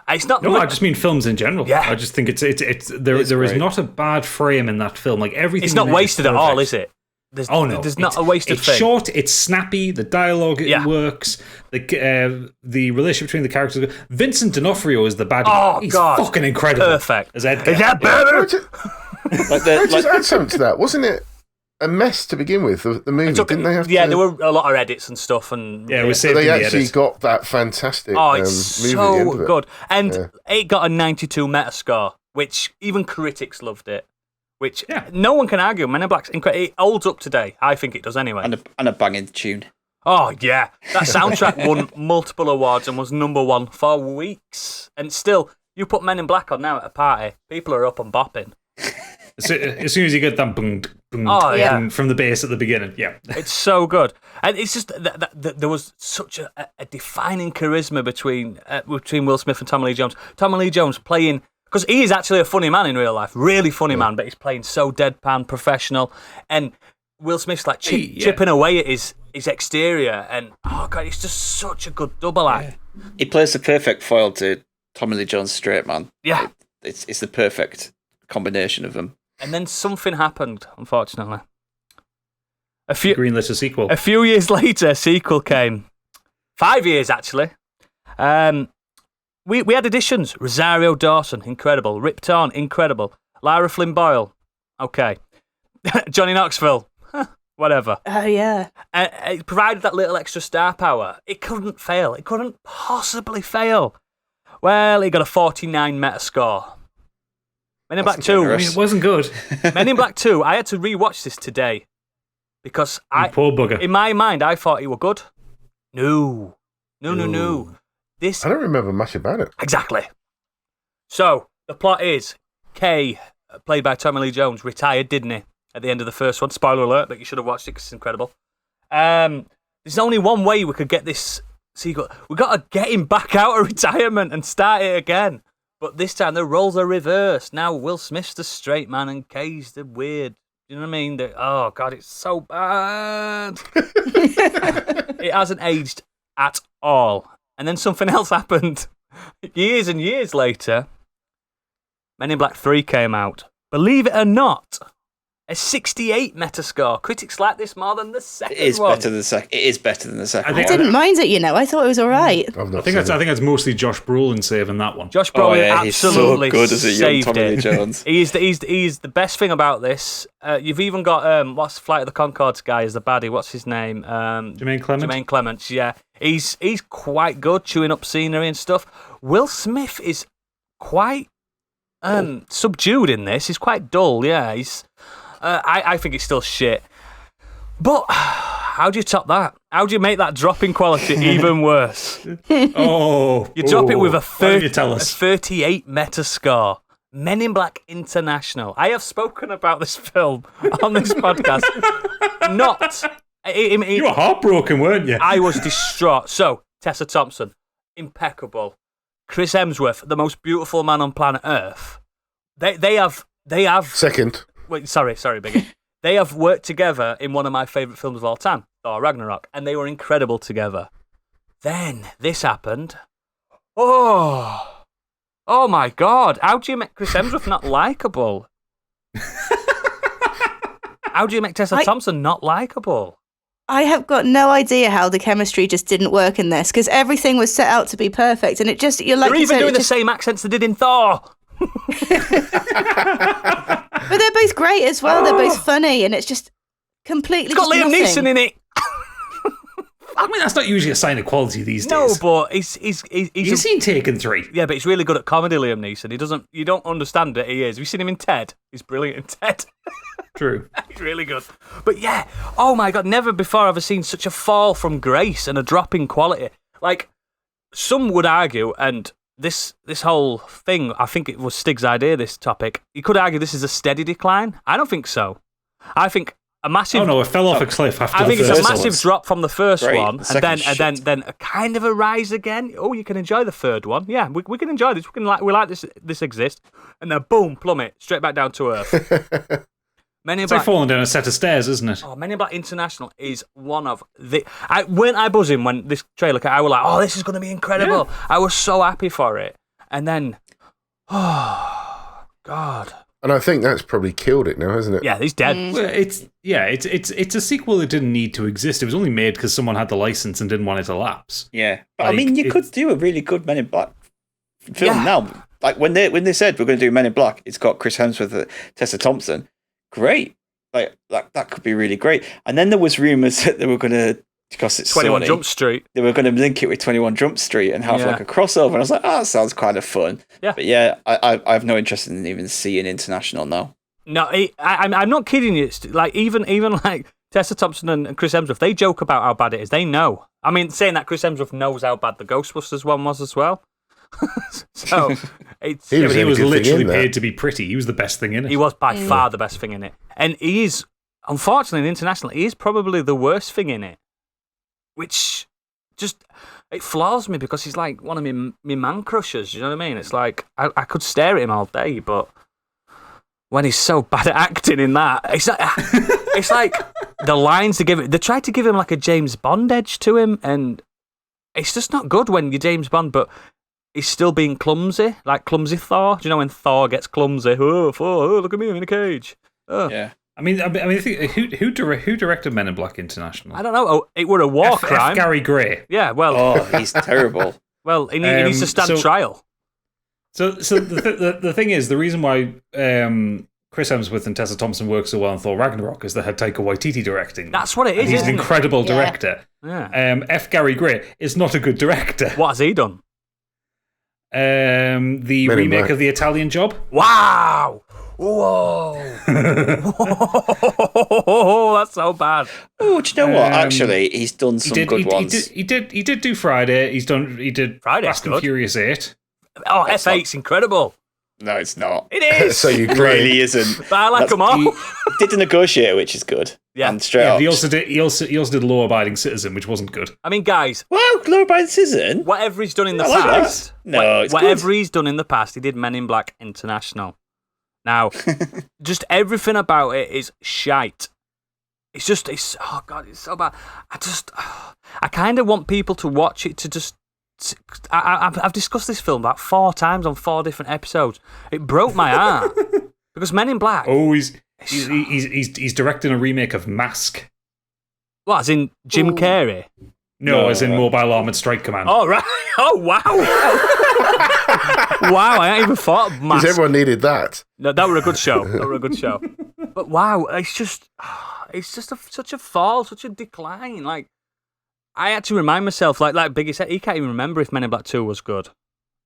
It's not. No, I just mean films in general. Yeah. I just think there is not a bad frame in that film. Like everything. It's not wasted at all, is it? There's not a wasted it's thing. It's short. It's snappy. The dialogue works. The relationship between the characters. Vincent D'Onofrio is the baddie. Oh, he's God. fucking incredible. Perfect. As Edgar. Is that better? Just add something to that. Wasn't it a mess to begin with? The movie, didn't they have to? Yeah, there were a lot of edits and stuff, and it was saved. They actually got that fantastic. It's movie so at the end of it. good, and it got a 92 Metascore, which even critics loved it. Which no one can argue. Men in Black's incredible. It holds up today. I think it does anyway. And a banging tune. Oh yeah, that soundtrack won multiple awards and was #1 for weeks. And still, you put Men in Black on now at a party, people are up and bopping. As soon as you get that boom, from the bass at the beginning, it's so good, and it's just that there was such a defining charisma between Will Smith and Tommy Lee Jones. Tommy Lee Jones playing, because he is actually a funny man in real life, really funny man, but he's playing so deadpan, professional, and Will Smith's like chipping away at his exterior, and oh god, it's just such a good double act. He plays the perfect foil to Tommy Lee Jones' straight man. Yeah, it's the perfect combination of them. And then something happened, unfortunately. Greenlit a sequel. A few years later, a sequel came. 5 years, actually. We had additions. Rosario Dawson, incredible. Rip Torn, incredible. Lara Flynn Boyle, okay. Johnny Knoxville, whatever. Oh, yeah. It provided that little extra star power. It couldn't fail. It couldn't possibly fail. Well, it got a 49 Metascore. Men in Black 2. It wasn't good. Men in Black 2, I had to rewatch this today because poor bugger. In my mind, I thought it were good. No. This, I don't remember much about it. Exactly. So, the plot is Kay, played by Tommy Lee Jones, retired, didn't he? At the end of the first one. Spoiler alert, but you should have watched it because it's incredible. There's only one way we could get this sequel. We've got to get him back out of retirement and start it again. But this time the roles are reversed. Now Will Smith's the straight man and Kay's the weird. You know what I mean? Oh, God, it's so bad. It hasn't aged at all. And then something else happened. Years and years later, Men in Black 3 came out. Believe it or not, a 68 Metascore. Critics like this more than the second one. It is better than the second one. I didn't mind it, I thought it was all right. I think that's mostly Josh Brolin saving that one. Josh Brolin absolutely he's so good as a young Tommy Lee Jones. He's the best thing about this. You've even got what's Flight of the Conchords guy is the baddie. What's his name? Jermaine Clement. Jermaine Clement. Yeah, he's quite good chewing up scenery and stuff. Will Smith is quite subdued in this. He's quite dull. Yeah, he's. I think it's still shit. But how do you top that? How do you make that drop in quality even worse? You drop it with a 38 Metascore. Men in Black International. I have spoken about this film on this podcast. You were heartbroken, weren't you? I was distraught. So, Tessa Thompson, impeccable. Chris Hemsworth, the most beautiful man on planet Earth. They have. Second. Wait, sorry, Biggie. They have worked together in one of my favourite films of all time, Thor Ragnarok, and they were incredible together. Then this happened. Oh my God! How do you make Chris Hemsworth not likeable? How do you make Tessa Thompson not likable? I have got no idea how the chemistry just didn't work in this, because everything was set out to be perfect, and it just, you're like... They're even doing the same accents they did in Thor! But they're both great as well, they're both funny, and it's just completely... It's got Liam Neeson in it! I mean, that's not usually a sign of quality these days. No, but he's You've seen Taken 3. Yeah, but he's really good at comedy, Liam Neeson. You don't understand it, he is. Have you seen him in Ted? He's brilliant in Ted. True. He's really good. But yeah, oh my God, never before have I seen such a fall from grace and a drop in quality. Like, some would argue, and this whole thing, I think it was Stig's idea, this topic, you could argue this is a steady decline. I don't think so. I think a massive... Oh no, it fell off a cliff after I think the it's first a massive drop from the first one, and then a kind of a rise again. Oh, you can enjoy the third one. Yeah, we can enjoy this. We like this exists, and then boom, plummet straight back down to earth. It's like falling down a set of stairs, isn't it? Oh, Men in Black International is one of the... Weren't I buzzing when this trailer came? I was like, oh, this is going to be incredible. Yeah. I was so happy for it. And then, oh, God. And I think that's probably killed it now, hasn't it? Yeah, he's dead. Well, it's a sequel that didn't need to exist. It was only made because someone had the license and didn't want it to lapse. Yeah, but I mean, you could do a really good Men in Black film now. Like when they said we're going to do Men in Black, it's got Chris Hemsworth, Tessa Thompson. Great, like that could be really great. And then there was rumors that they were going to, because it's 21 Sony, Jump Street. They were going to link it with 21 Jump Street and have like a crossover. And I was like, that sounds kind of fun. Yeah. But yeah, I have no interest in even seeing International now. No, I'm not kidding you. It's like even like Tessa Thompson and Chris Hemsworth, they joke about how bad it is. They know. I mean, saying that, Chris Hemsworth knows how bad the Ghostbusters one was as well. So it's he was literally paid to be pretty. He was the best thing in it. He was by far the best thing in it, and he is, unfortunately, in International, he is probably the worst thing in it. Which just, it floors me because he's like one of me man crushers, you know what I mean? It's like, I could stare at him all day, but when he's so bad at acting in that, it's like the lines they tried to give him like a James Bond edge to him, and it's just not good when you're James Bond, but he's still being clumsy, like clumsy Thor. Do you know when Thor gets clumsy? Oh, look at me, I'm in a cage. Oh. Yeah. I mean, who directed Men in Black International? I don't know. Oh, it were a war crime. F. Gary Gray. Yeah, well. Oh, he's terrible. Well, he needs to stand trial. So the thing is, the reason why Chris Hemsworth and Tessa Thompson work so well in Thor Ragnarok is they had Taika Waititi directing. That's what it is. He's an incredible director. Yeah. F. Gary Gray is not a good director. What has he done? The remake of The Italian Job. Wow! Whoa! Whoa! That's so bad. Oh, do you know what? Actually, he's done some good ones. He did do Friday. He did Fast and Furious 8. Oh, F8's incredible. No, it's not. It is. So you really isn't. But I like them all. He did The Negotiator, which is good. Yeah. And straight up. He also did Law Abiding Citizen, which wasn't good. I mean, guys. Well, Law Abiding Citizen. Whatever he's done in the past. No, it's whatever good. he's done in the past, he did Men in Black International. Now, just everything about it is shite. It's oh God, it's so bad. I kind of want people to watch it to just. I've discussed this film about 4 times on 4 different episodes. It broke my heart because Men in Black. Oh, he's directing a remake of Mask. What, as in Jim Carrey? No, as in Mobile Armored Strike Command. Oh right! Oh wow! Wow! I hadn't even thought of Mask. Because everyone needed that. No, that were a good show. But wow, it's just such a fall, such a decline. Like. I had to remind myself, like Biggie said, he can't even remember if Men in Black 2 was good.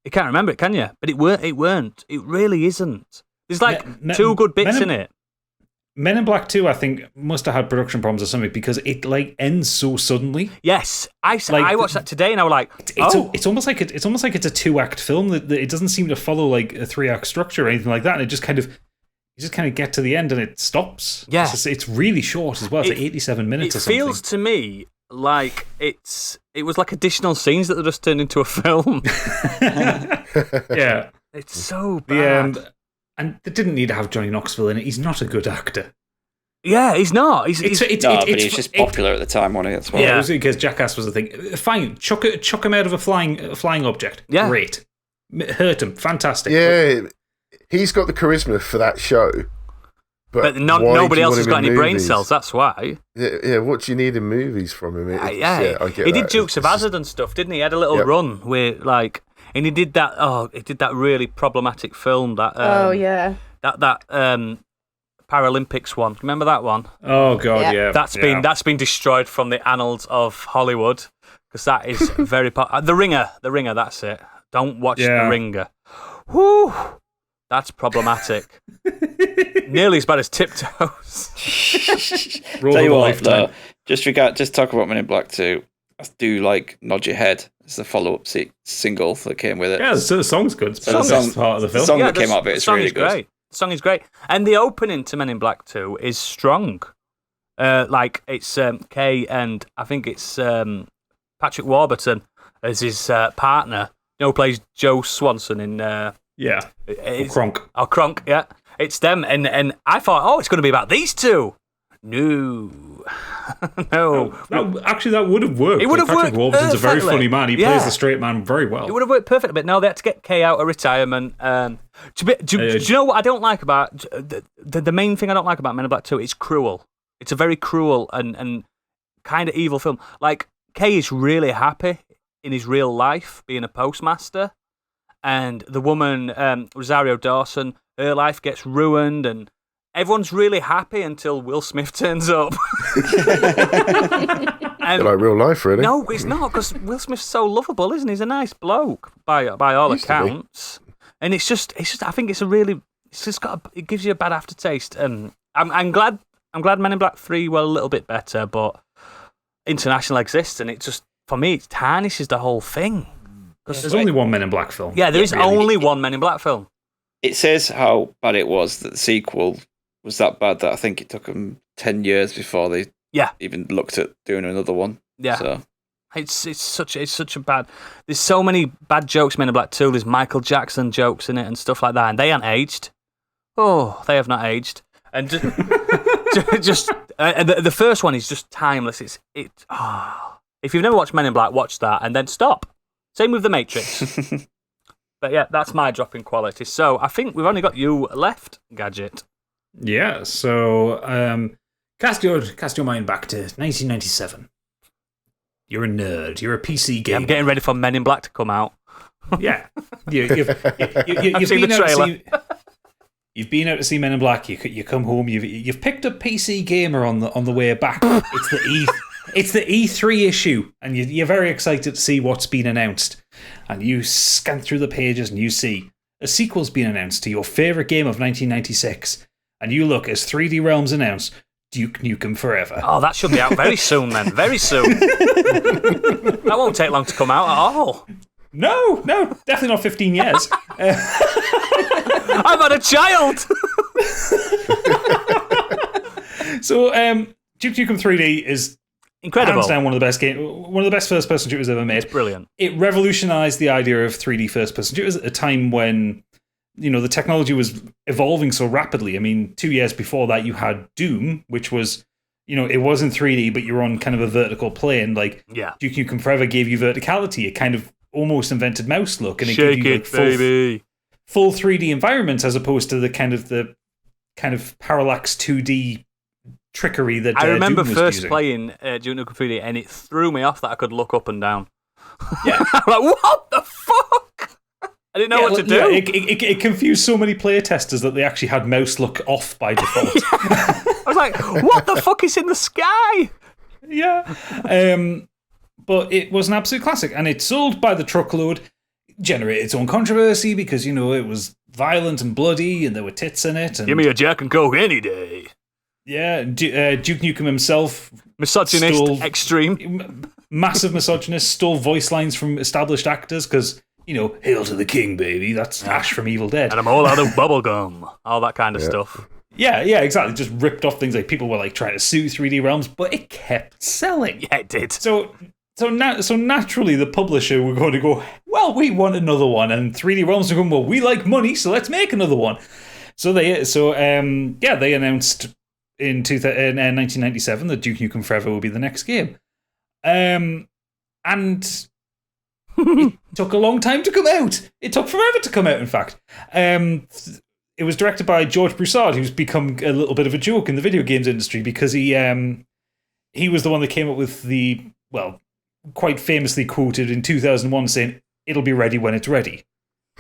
You can't remember it, can you? But it weren't. It really isn't. There's like 2 good bits in it. Men in Black 2, I think, must have had production problems or something because it like ends so suddenly. Yes, I watched that today and I was like, it's almost like it's a 2-act film that it doesn't seem to follow like a 3-act structure or anything like that, and it just kind of. You just kind of get to the end and it stops. Yeah, it's really short as well. It's like 87 minutes or something. It feels to me like it was like additional scenes that they just turned into a film. Yeah, it's so bad. And they didn't need to have Johnny Knoxville in it. He's not a good actor. Yeah, he's not. He's but he's just popular at the time, wasn't he? That's why. Yeah, it was because Jackass was the thing. Fine, chuck him out of a flying object. Yeah, great. Hurt him, fantastic. Yeah, he's got the charisma for that show. But why nobody do you else want has him got in any brain movies? cells, that's why. Yeah, what do you need in movies from him? I get he did that. Dukes of Hazzard and stuff, didn't he? He had a little run with, like... And he did that really problematic film, that... That Paralympics one. Remember that one? Oh, God, yeah. That's been destroyed from the annals of Hollywood, because that is very... The Ringer, that's it. Don't watch The Ringer. Whew! That's problematic. Nearly as bad as Tiptoes. Tell you what, though, just talk about Men in Black 2. I do like Nod Your Head. It's the follow-up single that came with it. Yeah, the song's good. It's the best part of the film. The song that came out of it is really good. Great. The song is great. And the opening to Men in Black 2 is strong. It's Kay and I think it's Patrick Warburton as his partner. You know, who plays Joe Swanson in... Kronk. Oh, Kronk, yeah. It's them. And I thought, it's going to be about these two. No. Actually, that would have worked. It would have Patrick worked Warburton's perfectly. a very funny man. He plays the straight man very well. It would have worked perfectly, but no, they had to get Kay out of retirement. Do you know what I don't like about... The main thing I don't like about Men in Black 2, it's cruel. It's a very cruel and kind of evil film. Like, Kay is really happy in his real life, being a postmaster. And the woman, Rosario Dawson, her life gets ruined, and everyone's really happy until Will Smith turns up. And, like real life, really. No, it's not, because Will Smith's so lovable, isn't he? He's a nice bloke, by all accounts. And it's just, I think it gives you a bad aftertaste. And I'm glad Men in Black 3 were a little bit better, but International exists, and it just, for me, it tarnishes the whole thing. There's only one Men in Black film. Yeah, there is only one Men in Black film. It says how bad it was that the sequel was that bad that I think it took them 10 years before they even looked at doing another one. Yeah. So. It's such a bad... There's so many bad jokes in Men in Black 2. There's Michael Jackson jokes in it and stuff like that, and they aren't aged. Oh, they have not aged. And just the first one is just timeless. If you've never watched Men in Black, watch that and then stop. Same with The Matrix. But yeah, that's my drop in quality. So I think we've only got you left, Gadget. Yeah, so cast your mind back to 1997. You're a nerd. You're a PC gamer. I'm getting ready for Men in Black to come out. Yeah. You've seen the trailer. You've been out to see Men in Black. You come home. You've picked up PC Gamer on the way back. It's the E3 issue, and you're very excited to see what's been announced. And you scan through the pages, and you see a sequel's been announced to your favorite game of 1996. And you look as 3D Realms announced Duke Nukem Forever. Oh, that should be out very soon, then. Very soon. That won't take long to come out at all. No, definitely not 15 years. I've had a child. So, Duke Nukem 3D is incredible. Hands down one of the best first-person shooters ever made. It's brilliant. It revolutionized the idea of 3D first-person shooters at a time when, the technology was evolving so rapidly. I mean, 2 years before that, you had Doom, which was, it wasn't 3D, but you were on kind of a vertical plane. Like, Duke Nukem Forever gave you verticality. It kind of almost invented mouse look, and it gave you full 3D environments as opposed to the kind of parallax 2D trickery that I remember Doom was first using. playing Duke Nukem 3D, and it threw me off that I could look up and down. Yeah, I'm like, what the fuck? I didn't know what to do. Yeah, it confused so many playtesters that they actually had mouse look off by default. I was like, what the fuck is in the sky? Yeah. But it was an absolute classic, and it sold by the truckload, generated its own controversy because, it was violent and bloody, and there were tits in it. And, give me a Jack and Coke any day. Yeah, Duke Nukem himself... Misogynist, extreme. Massive misogynist, stole voice lines from established actors because, hail to the king, baby. That's Ash from Evil Dead. And I'm all out of bubblegum. All that kind of stuff. Yeah, exactly. Just ripped off things like people were like trying to sue 3D Realms, but it kept selling. Yeah, it did. So naturally, the publisher were going to go, well, we want another one, and 3D Realms are going, well, we like money, so let's make another one. So they announced in 1997 that Duke Nukem Forever will be the next game, and it took a long time to come out. It took forever to come out. In fact, it was directed by George Broussard, who's become a little bit of a joke in the video games industry because he was the one that came up with the, well, quite famously quoted in 2001 saying, "It'll be ready when it's ready."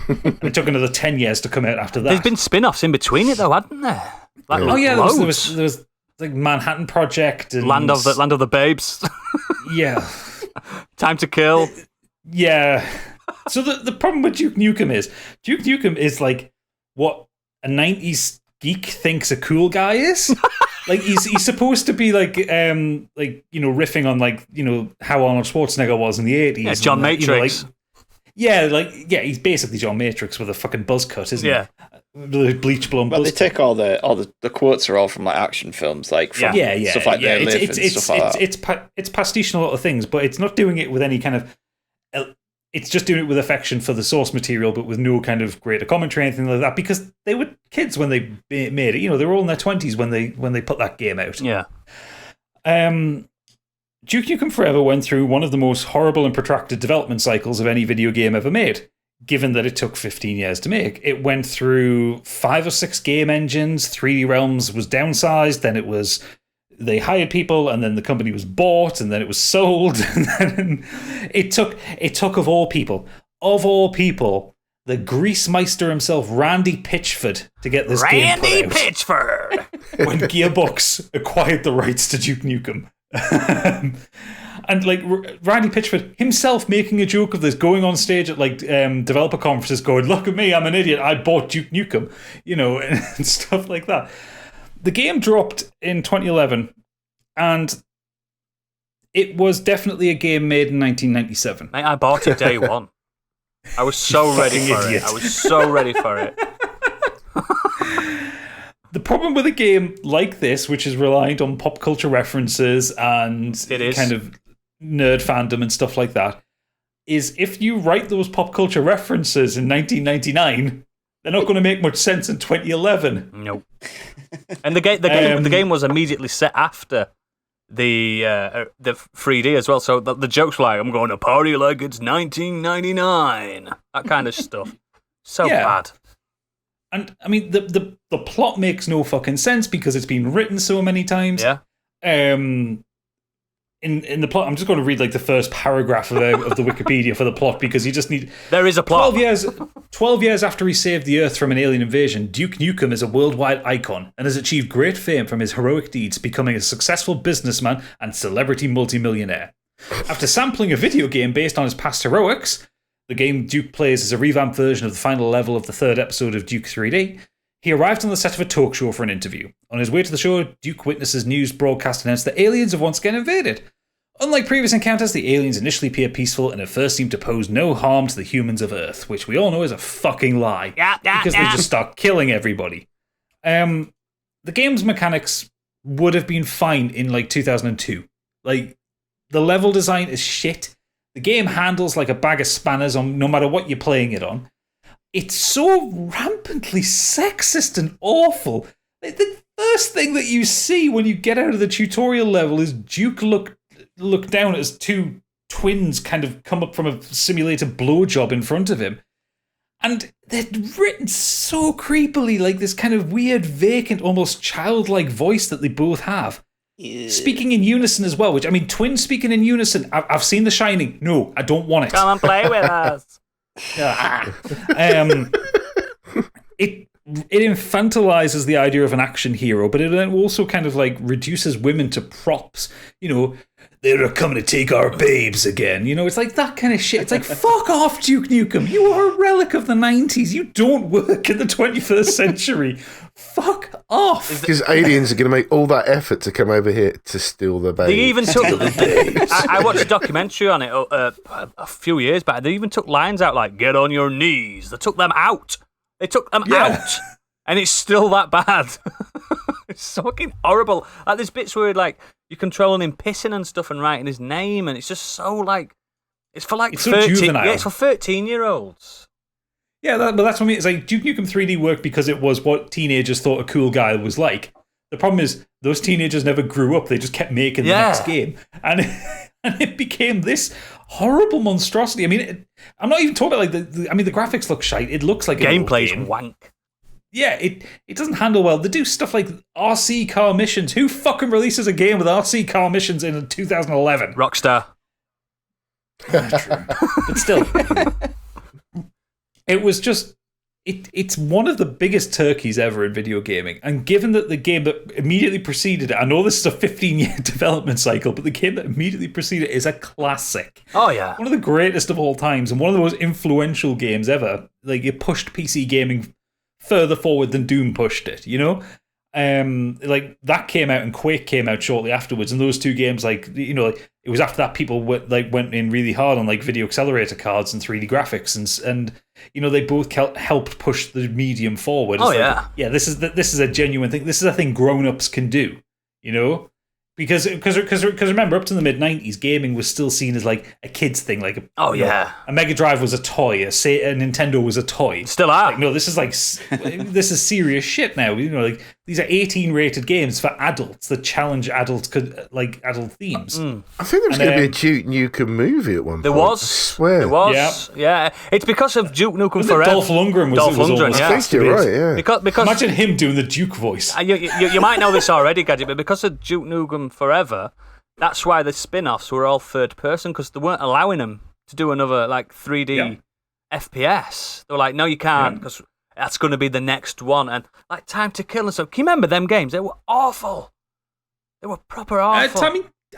And it took another 10 years to come out after that. There's been spin-offs in between it, though, hadn't there? Like, there was like Manhattan Project and Land of the Babes. Yeah. Time to Kill. Yeah. So the problem with Duke Nukem is like what a 90s geek thinks a cool guy is. Like he's supposed to be like riffing on like, how Arnold Schwarzenegger was in the 80s. Yeah, John Matrix. He's basically John Matrix with a fucking buzz cut, isn't he? Yeah. The bleach blonde. Well, they take all the quotes are all from like action films, like from stuff like They Live and stuff like that. It's pastiching a lot of things, but it's not doing it with any kind of. It's just doing it with affection for the source material, but with no kind of greater commentary or anything like that. Because they were kids when they made it. They were all in their 20s when they put that game out. Yeah. Duke Nukem Forever went through one of the most horrible and protracted development cycles of any video game ever made, given that it took 15 years to make. It went through 5 or 6 game engines, 3D Realms was downsized, then they hired people, and then the company was bought, and then it was sold, and then it took of all people, the Greasemeister himself, Randy Pitchford, to get this game put out. Randy Pitchford! When Gearbox acquired the rights to Duke Nukem. And like Randy Pitchford himself making a joke of this, going on stage at like developer conferences going, "Look at me, I'm an idiot, I bought Duke Nukem," and stuff like that. The game dropped in 2011, and it was definitely a game made in 1997. Mate, I bought it day one. I was so ready for it. I was so ready for it. The problem with a game like this, which is reliant on pop culture references and kind of nerd fandom and stuff like that, is if you write those pop culture references in 1999, they're not going to make much sense in 2011. Nope. And the game was immediately set after the 3D as well. So the jokes were like, "I'm going to party like it's 1999," that kind of stuff. So bad. And I mean, the plot makes no fucking sense because it's been written so many times. Yeah. In the plot, I'm just going to read like the first paragraph of the Wikipedia for the plot because you just need. There is a plot. 12 years after he saved the Earth from an alien invasion, Duke Nukem is a worldwide icon and has achieved great fame from his heroic deeds, becoming a successful businessman and celebrity multimillionaire. After sampling a video game based on his past heroics, the game Duke plays is a revamped version of the final level of the 3rd episode of Duke 3D. He arrived on the set of a talk show for an interview. On his way to the show, Duke witnesses news broadcast announced that aliens have once again invaded. Unlike previous encounters, the aliens initially appear peaceful and at first seem to pose no harm to the humans of Earth, which we all know is a fucking lie. Because they just start killing everybody. The game's mechanics would have been fine in like 2002. Like, the level design is shit. The game handles like a bag of spanners on no matter what you're playing it on. It's so rampantly sexist and awful. The first thing that you see when you get out of the tutorial level is Duke look down as 2 twins kind of come up from a simulated blowjob in front of him. And they're written so creepily, like this kind of weird, vacant, almost childlike voice that they both have. Yeah. Speaking in unison as well, which, I mean, twins speaking in unison. I've seen The Shining. No, I don't want it. Come and play with us. It infantilizes the idea of an action hero, but it then also kind of like reduces women to props. They're coming to take our babes again. It's like that kind of shit. It's like, fuck off, Duke Nukem. You are a relic of the 90s. You don't work in the 21st century. Fuck off. Because aliens are going to make all that effort to come over here to steal the babes. They even took I watched a documentary on it a few years back. They even took lines out like, "Get on your knees." They took them out. Out. And it's still that bad. It's fucking horrible. Like, there's bits where like you're controlling him pissing and stuff and writing his name, and it's just so like it's for like 13. So yeah, it's for 13-year-olds. Yeah, but that's what I mean. It's like Duke Nukem 3D worked because it was what teenagers thought a cool guy was like. The problem is those teenagers never grew up. They just kept making the next game, and it became this horrible monstrosity. I mean, I'm not even talking about like the graphics look shite. It looks like gameplay's wank. it doesn't handle well. They do stuff like RC car missions. Who fucking releases a game with RC car missions in 2011? Rockstar. True. But still, it was just... It's one of the biggest turkeys ever in video gaming. And given that the game that immediately preceded it, I know this is a 15-year development cycle, but the game that immediately preceded it is a classic. Oh, yeah. One of the greatest of all times and one of the most influential games ever. Like, it pushed PC gaming further forward than Doom pushed it, you know? Like, that came out and Quake came out shortly afterwards, and those two games, like, you know, like, it was after that people went in really hard on like video accelerator cards and 3D graphics, and you know, they both helped push the medium forward. It's this is a genuine thing. This is a thing grown-ups can do, you know. Because remember, up to the mid-90s, gaming was still seen as like a kid's thing. Like, a Mega Drive was a toy, a Nintendo was a toy. Still are. Like, no, this is serious shit now. You know, like these are 18-rated games for adults that challenge adult themes. I think there was going to be a Duke Nukem movie at one point. There was. I swear. There was. Yeah. It's because of Duke Nukem Forever. Dolph Lundgren was almost I think you're right, yeah. Because imagine him doing the Duke voice. You might know this already, Gadget, but because of Duke Nukem Forever, that's why the spin-offs were all third person, because they weren't allowing them to do another like 3D FPS. They were like, no, you can't, because that's going to be the next one. And like Time to Kill and stuff. Can you remember them games? They were awful. They were proper awful.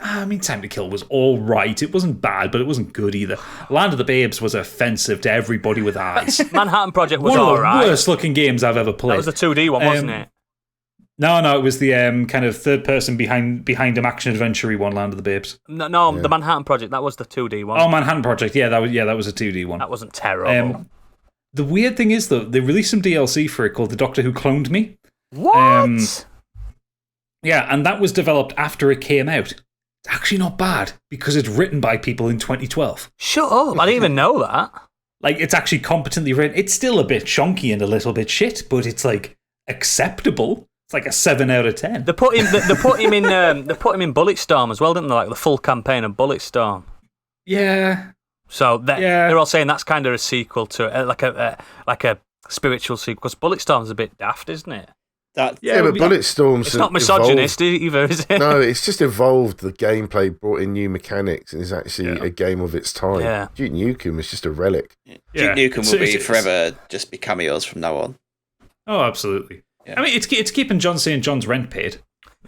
Time to Kill was all right. It wasn't bad, but it wasn't good either. Land of the Babes was offensive to everybody with eyes. Manhattan Project was all right. One of the worst looking games I've ever played. That was the 2D one, wasn't it? No, it was the kind of third person behind him action adventure one, Land of the Babes. No, the Manhattan Project, that was the 2D one. Oh, Manhattan Project, that was a 2D one. That wasn't terrible. The weird thing is though, they released some DLC for it called The Doctor Who Cloned Me. What? And that was developed after it came out. It's actually not bad because it's written by people in 2012. Shut up! I didn't even know that. Like, it's actually competently written. It's still a bit shonky and a little bit shit, but it's like acceptable. It's like a 7 out of 10. They put him in Bulletstorm as well, didn't they? Like the full campaign of Bulletstorm. Yeah. So they're all saying that's kind of a sequel to like a spiritual sequel, because Bulletstorm's a bit daft, isn't it? But Bulletstorm's it's not misogynist either, is it? No, it's just evolved the gameplay, brought in new mechanics, and is actually a game of its time. Yeah. Duke Nukem is just a relic. Duke Nukem will be forever just be cameos from now on. Oh, absolutely. Yeah. I mean, it's keeping John St. John's rent paid.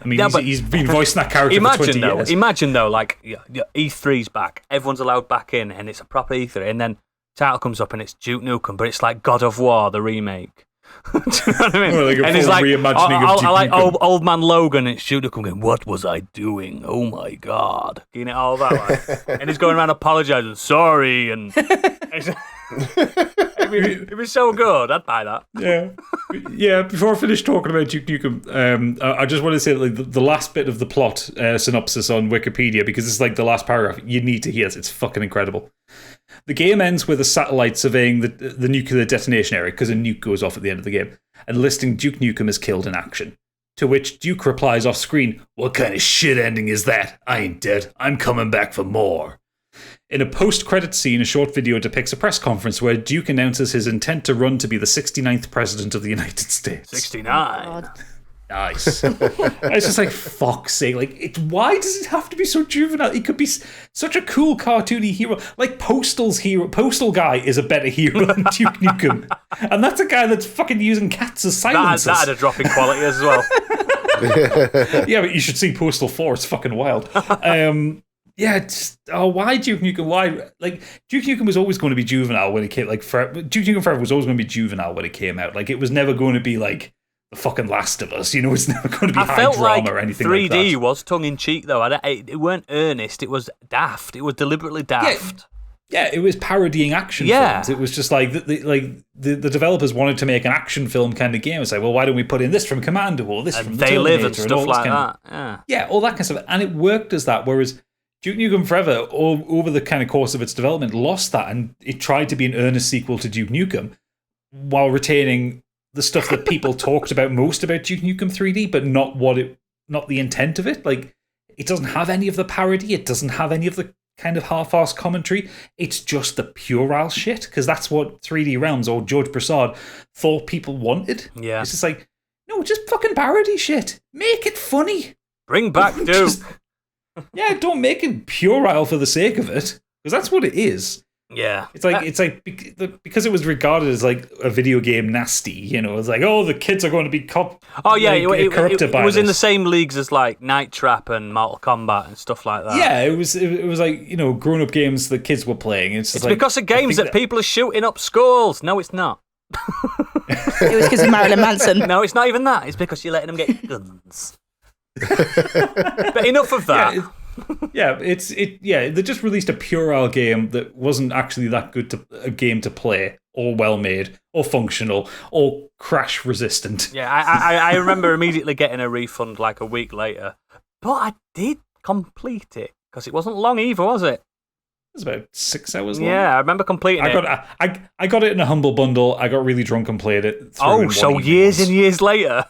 I mean, he's been voicing that character for 20 years. Imagine, though, like, E3's back, everyone's allowed back in, and it's a proper E3, and then title comes up, and it's Duke Nukem, but it's like God of War, the remake. Do you know what I mean? Well, like and it's like, I like old man Logan, and it's Duke Nukem going, what was I doing? Oh, my God. You know, all that. Like, and he's going around apologising, sorry, and... It was so good. I'd buy that. Yeah. Before I finish talking about Duke Nukem, I just want to say like the last bit of the plot synopsis on Wikipedia, because it's like the last paragraph. You need to hear it. It's fucking incredible. The game ends with a satellite surveying the nuclear detonation area, because a nuke goes off at the end of the game, and listing Duke Nukem as killed in action. To which Duke replies off screen, "What kind of shit ending is that? I ain't dead. I'm coming back for more." In a post-credits scene, a short video depicts a press conference where Duke announces his intent to run to be the 69th president of the United States. 69. Nice. It's just like, fuck's sake. Like, why does it have to be so juvenile? It could be such a cool cartoony hero. Like, Postal Guy is a better hero than Duke Nukem. And that's a guy that's fucking using cats as silencers. That had a drop in quality as well. Yeah, but you should see Postal 4. It's fucking wild. Why Duke Nukem? Why? Like, Duke Nukem was always going to be juvenile when it came. Like, Duke Nukem Forever was always going to be juvenile when it came out. Like, it was never going to be like the fucking Last of Us. You know, it's never going to be high drama or anything like that. 3D was tongue in cheek though. It weren't earnest. It was daft. It was deliberately daft. Yeah, it was parodying action films. It was just like the developers wanted to make an action film kind of game. It's like, well, why don't we put in this from Commando or this from They Live and stuff like that? Yeah, all that kind of stuff, and it worked as that. Whereas Duke Nukem Forever, over the kind of course of its development, lost that, and it tried to be an earnest sequel to Duke Nukem while retaining the stuff that people talked about most about Duke Nukem 3D, but not the intent of it. Like, it doesn't have any of the parody. It doesn't have any of the kind of half-assed commentary. It's just the puerile shit, because that's what 3D Realms or George Prasad thought people wanted. Yeah. It's just like, no, just fucking parody shit. Make it funny. Bring back Duke. Yeah, don't make it puerile for the sake of it, because that's what it is. Yeah. It's like because it was regarded as like a video game nasty, you know. It's like, oh, the kids are going to be corrupted by it was in the this. same leagues as like Night Trap and Mortal Kombat and stuff like that. Yeah, it was like, you know, grown-up games that kids were playing. It's like, because of games that people are shooting up schools. No, it's not. It was because of Marilyn Manson. No, it's not even that. It's because you're letting them get guns. But enough of that. They just released a puerile game that wasn't actually that good a game to play, or well made, or functional, or crash resistant. Yeah, I remember immediately getting a refund like a week later, but I did complete it because it wasn't long either, was it? It was about 6 hours long. Yeah, I remember completing it. I got it in a humble bundle. I got really drunk and played it. So years and years later.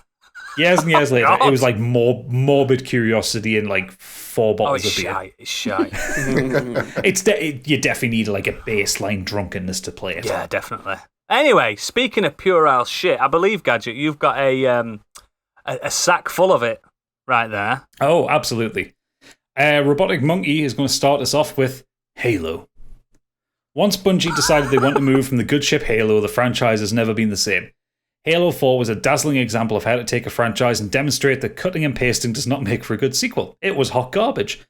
Years and years later, God. it was like morbid curiosity and like 4 bottles of beer. It's shite. You definitely need like a baseline drunkenness to play it. Yeah, definitely. Anyway, speaking of puerile shit, I believe, Gadget, you've got a sack full of it right there. Oh, absolutely. Robotic Monkey is going to start us off with Halo. Once Bungie decided they want to move from the good ship Halo, the franchise has never been the same. Halo 4 was a dazzling example of how to take a franchise and demonstrate that cutting and pasting does not make for a good sequel. It was hot garbage.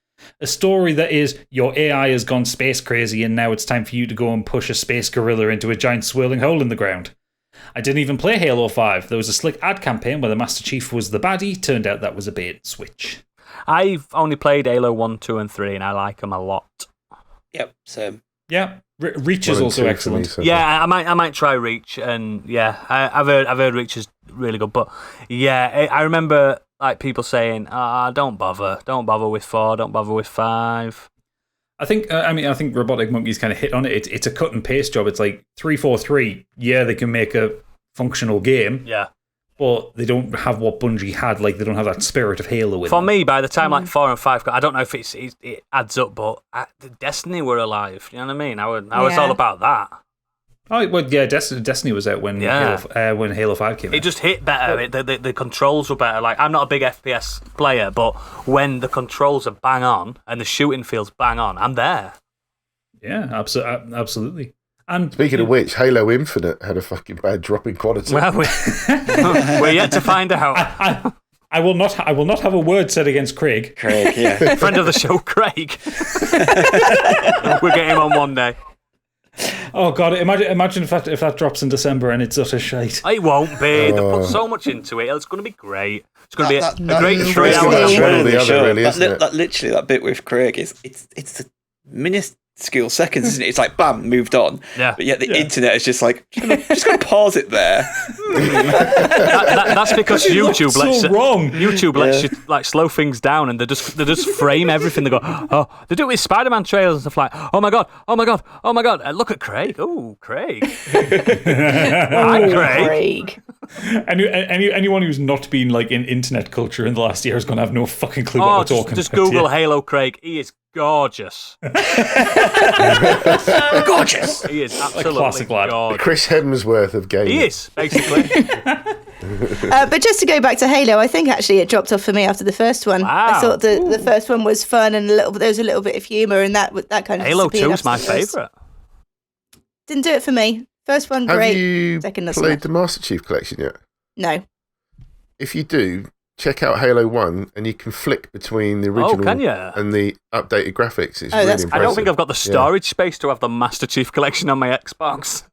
A story that is, your AI has gone space crazy and now it's time for you to go and push a space gorilla into a giant swirling hole in the ground. I didn't even play Halo 5. There was a slick ad campaign where the Master Chief was the baddie. Turned out that was a bait and switch. I've only played Halo 1, 2, and 3, and I like them a lot. Yep, same. Yeah, Reach is also excellent. Yeah, I might try Reach, and yeah, I've heard Reach is really good. But yeah, I remember like people saying, don't bother with 4, don't bother with 5. I think Robotic Monkey's kind of hit on it. It's a cut and paste job. It's like 343. Yeah, they can make a functional game. Yeah. But they don't have what Bungie had. Like, they don't have that spirit of Halo in For them. me, by the time like 4 and 5, I don't know if it adds up, but Destiny were alive. You know what I mean? I was all about that. Oh, well, yeah, Destiny was out when Halo 5 came out. It just hit better. The controls were better. Like, I'm not a big FPS player, but when the controls are bang on and the shooting feels bang on, I'm there. Yeah, absolutely. And speaking of which, Halo Infinite had a fucking bad drop in quality. Well, we're yet to find out. I will not have a word said against Craig. Craig, yeah. Friend of the show, Craig. We'll get him on one day. Oh God! Imagine if that drops in December and it's utter shite. It won't be. They've put so much into it. It's going to be great. It's going to be a great 3 hour literally, that bit with Craig it's the minuscule seconds, isn't it? It's like bam, moved on. Yeah. But yet the internet is just like just gonna pause it there. That's because YouTube lets wrong. YouTube lets you like slow things down, and they just frame everything. They go, oh, they do it with Spider-Man trailers and stuff like, oh my god, look at Craig. Oh, Craig. Hi, Craig. Anyone who's not been like in internet culture in the last year is going to have no fucking clue what we're talking about. Just Google Halo Craig. He is gorgeous. Gorgeous. He is absolutely classic lad. gorgeous. Chris Hemsworth of gaming. He is, basically. But just to go back to Halo, I think actually it dropped off for me after the first one. Wow. I thought the first one was fun and there was a little bit of humour and that kind of Halo 2 disappeared is my after the first. favourite. Didn't do it for me. First one, great. Have you Second, not so played much. the Master Chief Collection yet? No. If you do, check out Halo 1 and you can flick between the original can you? and the updated graphics. It's Oh, really that's- impressive. I don't think I've got the storage space to have the Master Chief Collection on my Xbox.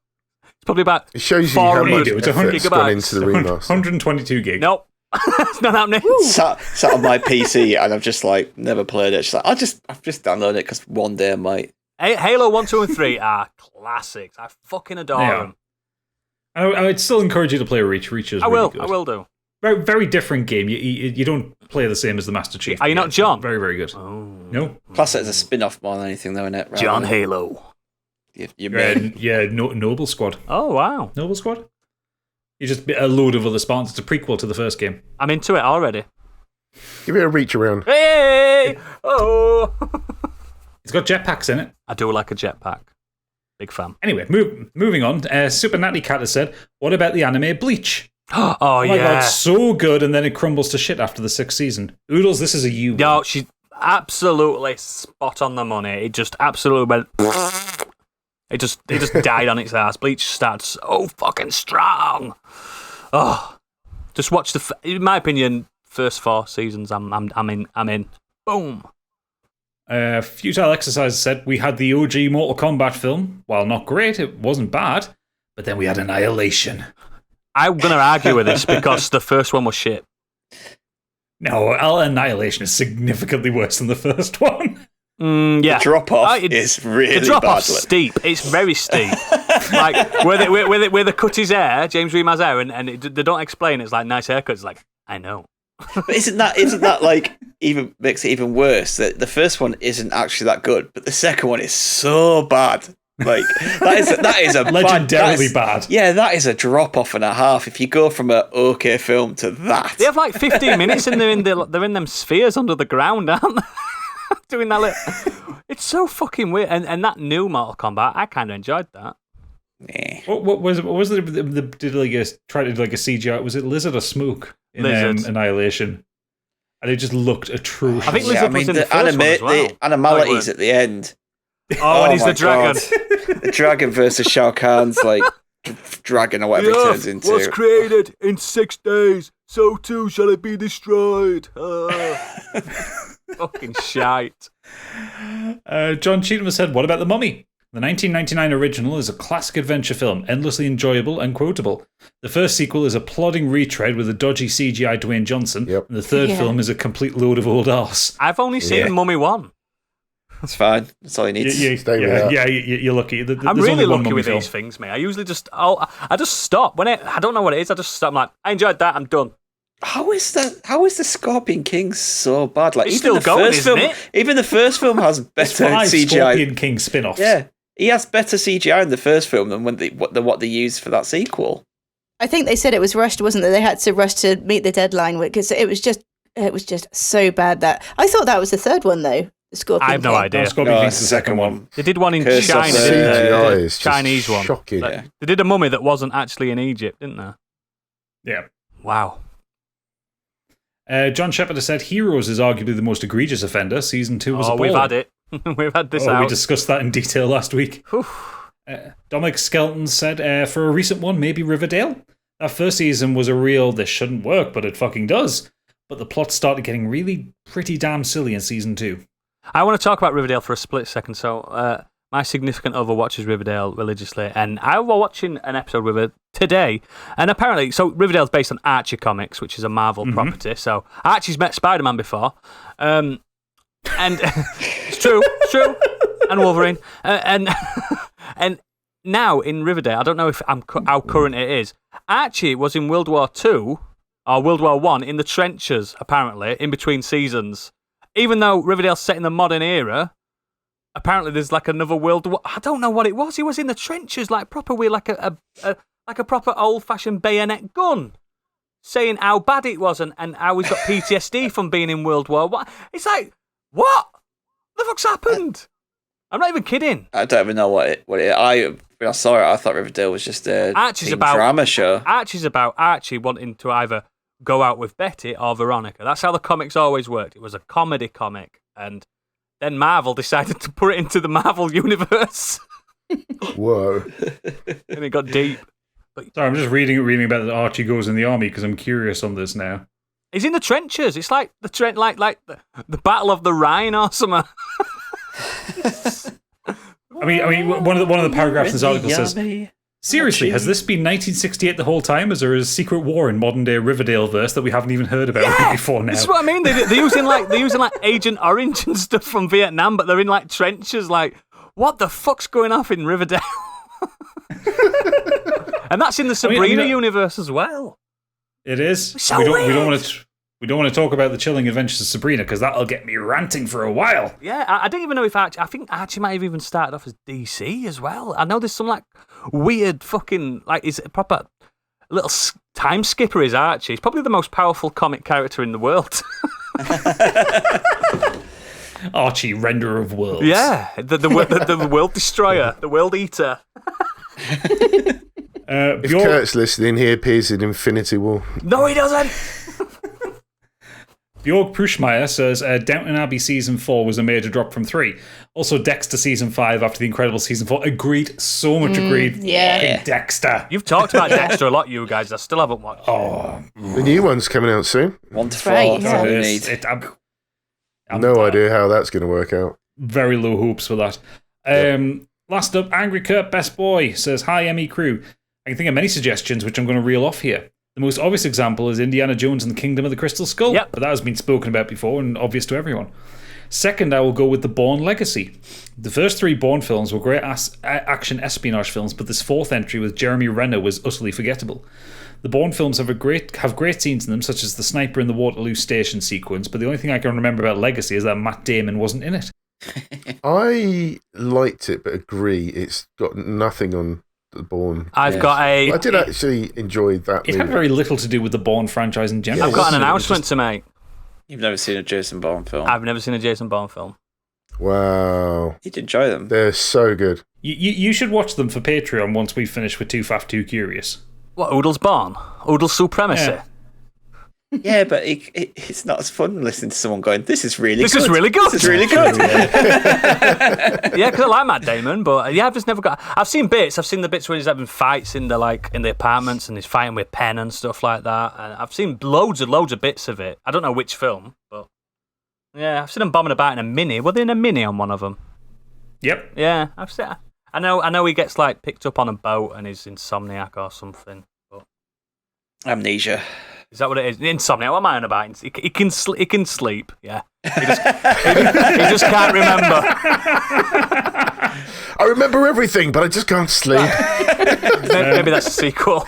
It's probably about It shows you how 400 much It's effort's 100 gone gigabytes. into the remaster. 122 gig. Nope. It's not happening. Sat on my PC and I've just like never played it. Just like I've just downloaded it because one day I might. Halo 1, 2, and 3 are classics. I fucking adore Yeah. them. I would still encourage you to play Reach. Reach is I really will. good. I will do. Very, very different game. You don't play the same as the Master Chief. Are you not John? Very, very good. Oh. No. Class it as a spin-off more than anything, though, innit? Rather John than Halo. your main. Noble Squad. Oh, wow. Noble Squad? You just a load of other Spartans. It's a prequel to the first game. I'm into it already. Give it a reach around. Hey! Oh! It's got jetpacks in it. I do like a jetpack. Big fan. Anyway, moving on. Super Natty Cat has said, what about the anime Bleach? Oh, my yeah. God, so good, and then it crumbles to shit after the 6th season. Oodles, this is a you. Yo, she's absolutely spot on the money. It just absolutely went... It just died on its ass. Bleach started so fucking strong. Oh, just watch in my opinion, first 4 seasons. I'm in. Boom. Futile Exercise said, we had the OG Mortal Kombat film. While not great, it wasn't bad. But then we had Annihilation. I'm going to argue with this because the first one was shit. No, Annihilation is significantly worse than the first one. Yeah. The drop-off is really bad. The drop-off's steep. It's very steep. Like, where they cut his hair, James Remaz's hair, and they don't explain it. It's like, nice haircut. It's like, I know. But isn't that like even makes it even worse that the first one isn't actually that good, but the second one is so bad. Like that is a legendarily bad. Yeah, that is a drop off and a half. If you go from an okay film to that, they have like 15 minutes and they're in them spheres under the ground, aren't they? Doing that. It's so fucking weird. And that new Mortal Kombat, I kind of enjoyed that. Yeah. What was the did try to do like a CGI? Was it Lizard or Smook in Annihilation? And it just looked atrocious. I think Lizard was in the first one as well. The animalities at the end. Oh, and he's the dragon. The dragon versus Shao Kahn's like dragon or whatever it turns into. Was created in 6 days, so too shall it be destroyed. Fucking shite. John Cheatham said, what about The Mummy? The 1999 original is a classic adventure film, endlessly enjoyable and quotable. The first sequel is a plodding retread with a dodgy CGI Dwayne Johnson, and the third film is a complete load of old arse. I've only seen Mummy 1. It's fine. That's all you need. You're lucky. I'm really lucky with these things, mate. I usually I just stop. I don't know what it is, I just stop. I'm like, I enjoyed that, I'm done. How is the Scorpion King so bad? Like, it's still going, isn't it? Even the first film has better CGI. Scorpion King spin-offs. Yeah, he has better CGI in the first film than what they used for that sequel. I think they said it was rushed, wasn't it? They had to rush to meet the deadline because it was just so bad that I thought that was the third one though. The Scorpion I have no King. idea. Scorpion King's the second one. They did one in Curse China, didn't they? CGI is Chinese one. Shocking. Like, they did a mummy that wasn't actually in Egypt, didn't they? Yeah. Wow. John Shepard has said Heroes is arguably the most egregious offender. Season 2 was a ball. We've had it. We've had this out. We discussed that in detail last week. Dominic Skelton said, for a recent one, maybe Riverdale. That first season was a real, this shouldn't work, but it fucking does. But the plot started getting really pretty damn silly in season 2. I want to talk about Riverdale for a split second. So, my significant other watches Riverdale religiously, and I was watching an episode with her today, and apparently, so Riverdale's based on Archie comics, which is a Marvel property. So Archie's met Spider-Man before, and it's true, and Wolverine, and now in Riverdale, I don't know how current it is. Archie was in World War II or World War I in the trenches, apparently, in between seasons. Even though Riverdale's set in the modern era, apparently there's like another World War. I don't know what it was. He was in the trenches, like proper with like a proper old-fashioned bayonet gun, saying how bad it was and how he's got PTSD from being in World War I. It's like, what the fuck's happened? I'm not even kidding. I don't even know when I saw it, I thought Riverdale was just a drama show. Archie's about Archie wanting to either go out with Betty or Veronica. That's how the comics always worked. It was a comedy comic, and then Marvel decided to put it into the Marvel universe. Whoa. And it got deep. Sorry, I'm just reading about that Archie goes in the army because I'm curious on this now. He's in the trenches. It's like the like the Battle of the Rhine or something. I mean, one of the paragraphs in this article says, seriously, has this been 1968 the whole time? Is there a secret war in modern day Riverdale verse that we haven't even heard about before now? That's what I mean. They're using like Agent Orange and stuff from Vietnam, but they're in like trenches. Like, what the fuck's going off in Riverdale? And that's in the Sabrina universe as well. It is. So we don't want to talk about the chilling adventures of Sabrina because that'll get me ranting for a while. Yeah, I don't even know if Archie. I think Archie might have even started off as DC as well. I know there's some like weird fucking like is a proper little time skipper. Is Archie? He's probably the most powerful comic character in the world. Archie, renderer of worlds. Yeah, the world destroyer, the world eater. If Kurt's listening, he appears in Infinity War. No, he doesn't. Bjorg Prushmeyer says Downton Abbey Season 4 was a major drop from 3. Also, Dexter Season 5 after The Incredible Season 4. Agreed. So much agreed. Yeah. Dexter. You've talked about Dexter a lot, you guys. I still haven't watched it. Oh. The new one's coming out soon. 1 to 4. Right, That's all yeah. you need. No idea how that's going to work out. Very low hopes for that. Last up, Angry Kurt Best Boy says, Hi, ME crew. I can think of many suggestions, which I'm going to reel off here. The most obvious example is Indiana Jones and the Kingdom of the Crystal Skull, Yep. but that has been spoken about before and obvious to everyone. Second, I will go with the Bourne Legacy. The first 3 Bourne films were great action espionage films, but this 4th entry with Jeremy Renner was utterly forgettable. The Bourne films have great scenes in them, such as the sniper in the Waterloo Station sequence, but the only thing I can remember about Legacy is that Matt Damon wasn't in it. I liked it, but agree, it's got nothing on the Bourne. I did actually enjoy that It movie. had very little to do with the Bourne franchise in general. I've got an wasn't it? It was announcement just- to make. You've never seen a Jason Bourne film. I've never seen a Jason Bourne film. Wow. You'd enjoy them. They're so good. You should watch them for Patreon once we finish with Too Faff, Too Curious. What, Oodles Bourne? Oodles Supremacy? Yeah. Yeah, but it's not as fun listening to someone going, this is really This good. is really good. This is really good. Yeah, because I like Matt Damon, but yeah, I've just never got. I've seen bits. I've seen the bits where he's having fights in the apartments and he's fighting with Penn and stuff like that. And I've seen loads of bits of it. I don't know which film, but yeah, I've seen them bombing about in a mini. Were they in a mini on one of them? Yep. Yeah, I've seen. I know he gets like picked up on a boat and he's insomniac or something. But Amnesia. is that what it is? Insomniac. What am I on about? He can sleep. Yeah. He just can't remember. I remember everything, but I just can't sleep. Maybe that's a sequel.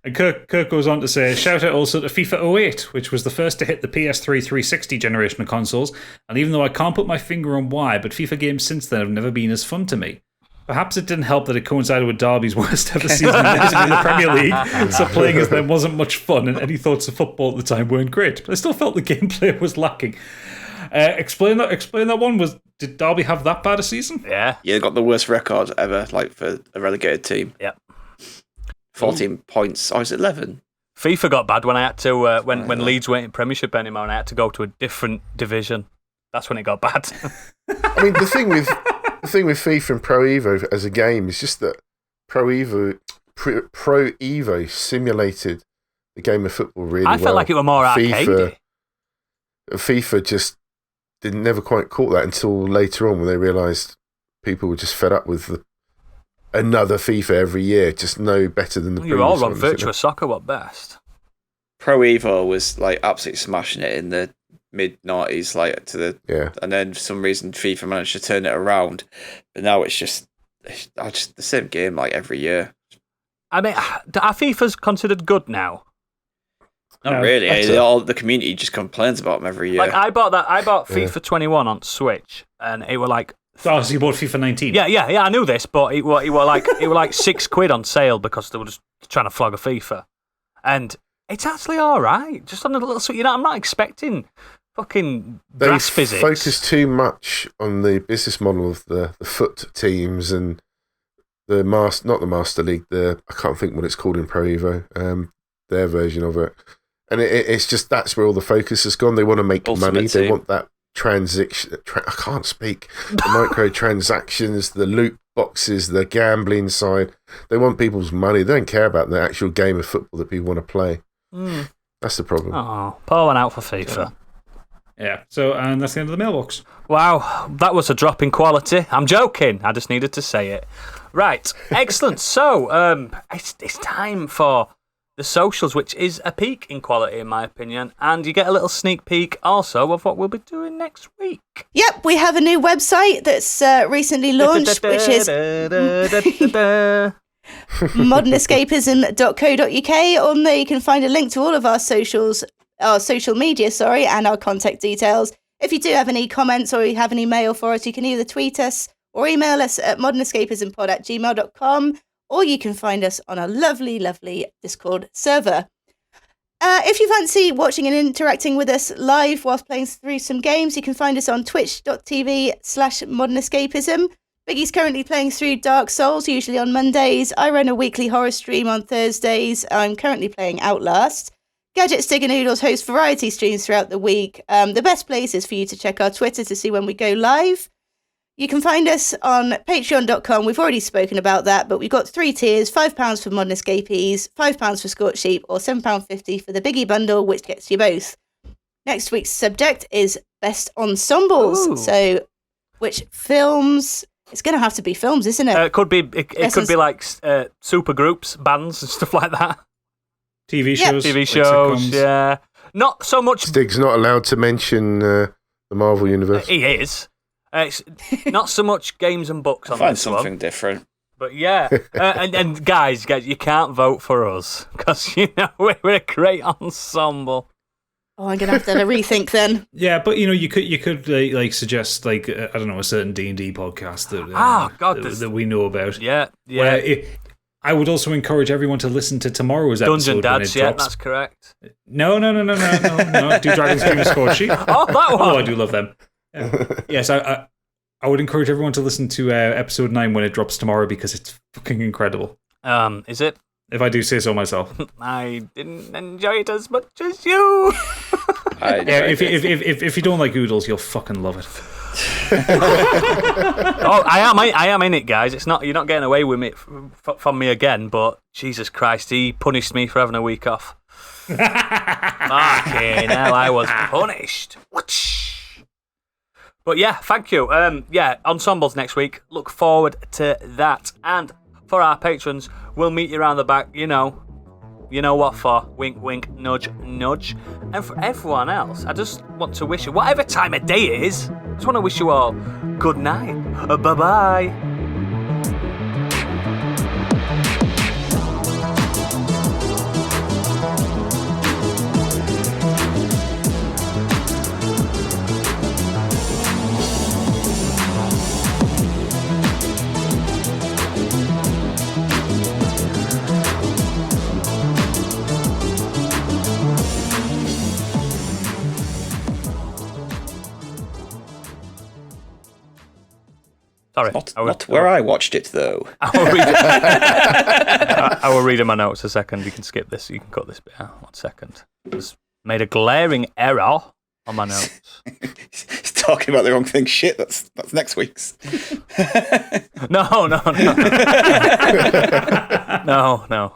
And Kirk goes on to say, shout out also to FIFA 08, which was the first to hit the PS3 360 generation of consoles, and even though I can't put my finger on why, but FIFA games since then have never been as fun to me. Perhaps it didn't help that it coincided with Derby's worst ever season in the Premier League, so playing as them wasn't much fun, and any thoughts of football at the time weren't great. But I still felt the gameplay was lacking. Explain that one. Did Derby have that bad a season? Yeah. Yeah, got the worst record ever, like for a relegated team. Yep. 14 points. Oh, is it 11? FIFA got bad when I had to when Leeds weren't in Premiership anymore, and I had to go to a different division. That's when it got bad. I mean, the thing with FIFA and Pro Evo as a game is just that Pro Evo simulated the game of football really well. I felt like it was more arcadey. FIFA just never quite caught that until later on when they realised people were just fed up with another FIFA every year, just no better than the You all previous run ones, Virtua Soccer, what best? Pro Evo was like absolutely smashing it in the mid-noughties, like and then for some reason FIFA managed to turn it around, but now it's just the same game like every year. I mean, are FIFA's considered good now? Not really. The community just complains about them every year. Like I bought FIFA 21 on Switch, and it were like. Oh, so you bought FIFA 19? Yeah. I knew this, but it were like £6 on sale because they were just trying to flog a FIFA, and it's actually all right. Just on a little, I'm not expecting fucking grass physics. They focus too much on the business model of the foot teams and the not the Master League. I can't think what it's called in Pro Evo. Their version of it, and it's just that's where all the focus has gone. They want to make Ultimate money. Team. They want that transaction. I can't speak. The microtransactions, the loot boxes, the gambling side. They want people's money. They don't care about the actual game of football that people want to play. That's the problem. Oh, pour one out for FIFA. Yeah. So, and that's the end of the mailbox. Wow, that was a drop in quality. I'm joking. I just needed to say it. Right, excellent. So, it's time for the socials, which is a peak in quality, in my opinion, and you get a little sneak peek also of what we'll be doing next week. Yep, we have a new website that's recently launched, which is modernescapism.co.uk. On there you can find a link to all of our social media, and our contact details. If you do have any comments or you have any mail for us, you can either tweet us or email us at modernescapismpod@gmail.com, or you can find us on a lovely, lovely Discord server. If you fancy watching and interacting with us live whilst playing through some games, you can find us on twitch.tv/modernescapism. Biggie's currently playing through Dark Souls, usually on Mondays. I run a weekly horror stream on Thursdays. I'm currently playing Outlast. Gadget Stick and Noodles host variety streams throughout the week. The best place is for you to check our Twitter to see when we go live. You can find us on patreon.com. We've already spoken about that, but we've got 3 tiers, £5 for Modern Escapees, £5 for Scorched, or £7.50 for the Biggie bundle, which gets you both. Next week's subject is Best Ensembles. Ooh. So, which films... It's going to have to be films, isn't it? It could be like super groups, bands and stuff like that. TV shows. TV like shows, sitcoms. yeah. Not so much... Stig's not allowed to mention the Marvel Universe. He is. It's not so much games and books on Find this something one. different. But yeah, and guys, you can't vote for us because we're a great ensemble. Oh, I'm going to have a rethink then. Yeah, but you could like suggest I don't know, a certain D&D podcast that we know about. Yeah. I would also encourage everyone to listen to tomorrow's episode. Dungeon Dads, when it yeah, drops. that's correct. No. Do Dragons Dream of Scorched? Oh, that one. Oh, I do love them. Yes, I would encourage everyone to listen to episode 9 when it drops tomorrow because it's fucking incredible. Is it? If I do say so myself. I didn't enjoy it as much as you. If you don't like Oodles, you'll fucking love it. Oh, I am in it, guys. It's not, you're not getting away with it from me again. But Jesus Christ, he punished me for having a week off. Fucking hell, I was punished. But yeah, thank you. Ensembles next week. Look forward to that. And for our patrons, we'll meet you around the back. You know what for. Wink, wink, nudge, nudge. And for everyone else, I just want to wish you, whatever time of day it is, I just want to wish you all good night. Bye-bye. Sorry. Not where I watched it, though. I will read in my notes a second. You can skip this. You can cut this bit out. 1 second. Just made a glaring error on my notes. He's talking about the wrong thing. Shit, that's next week's. No. No.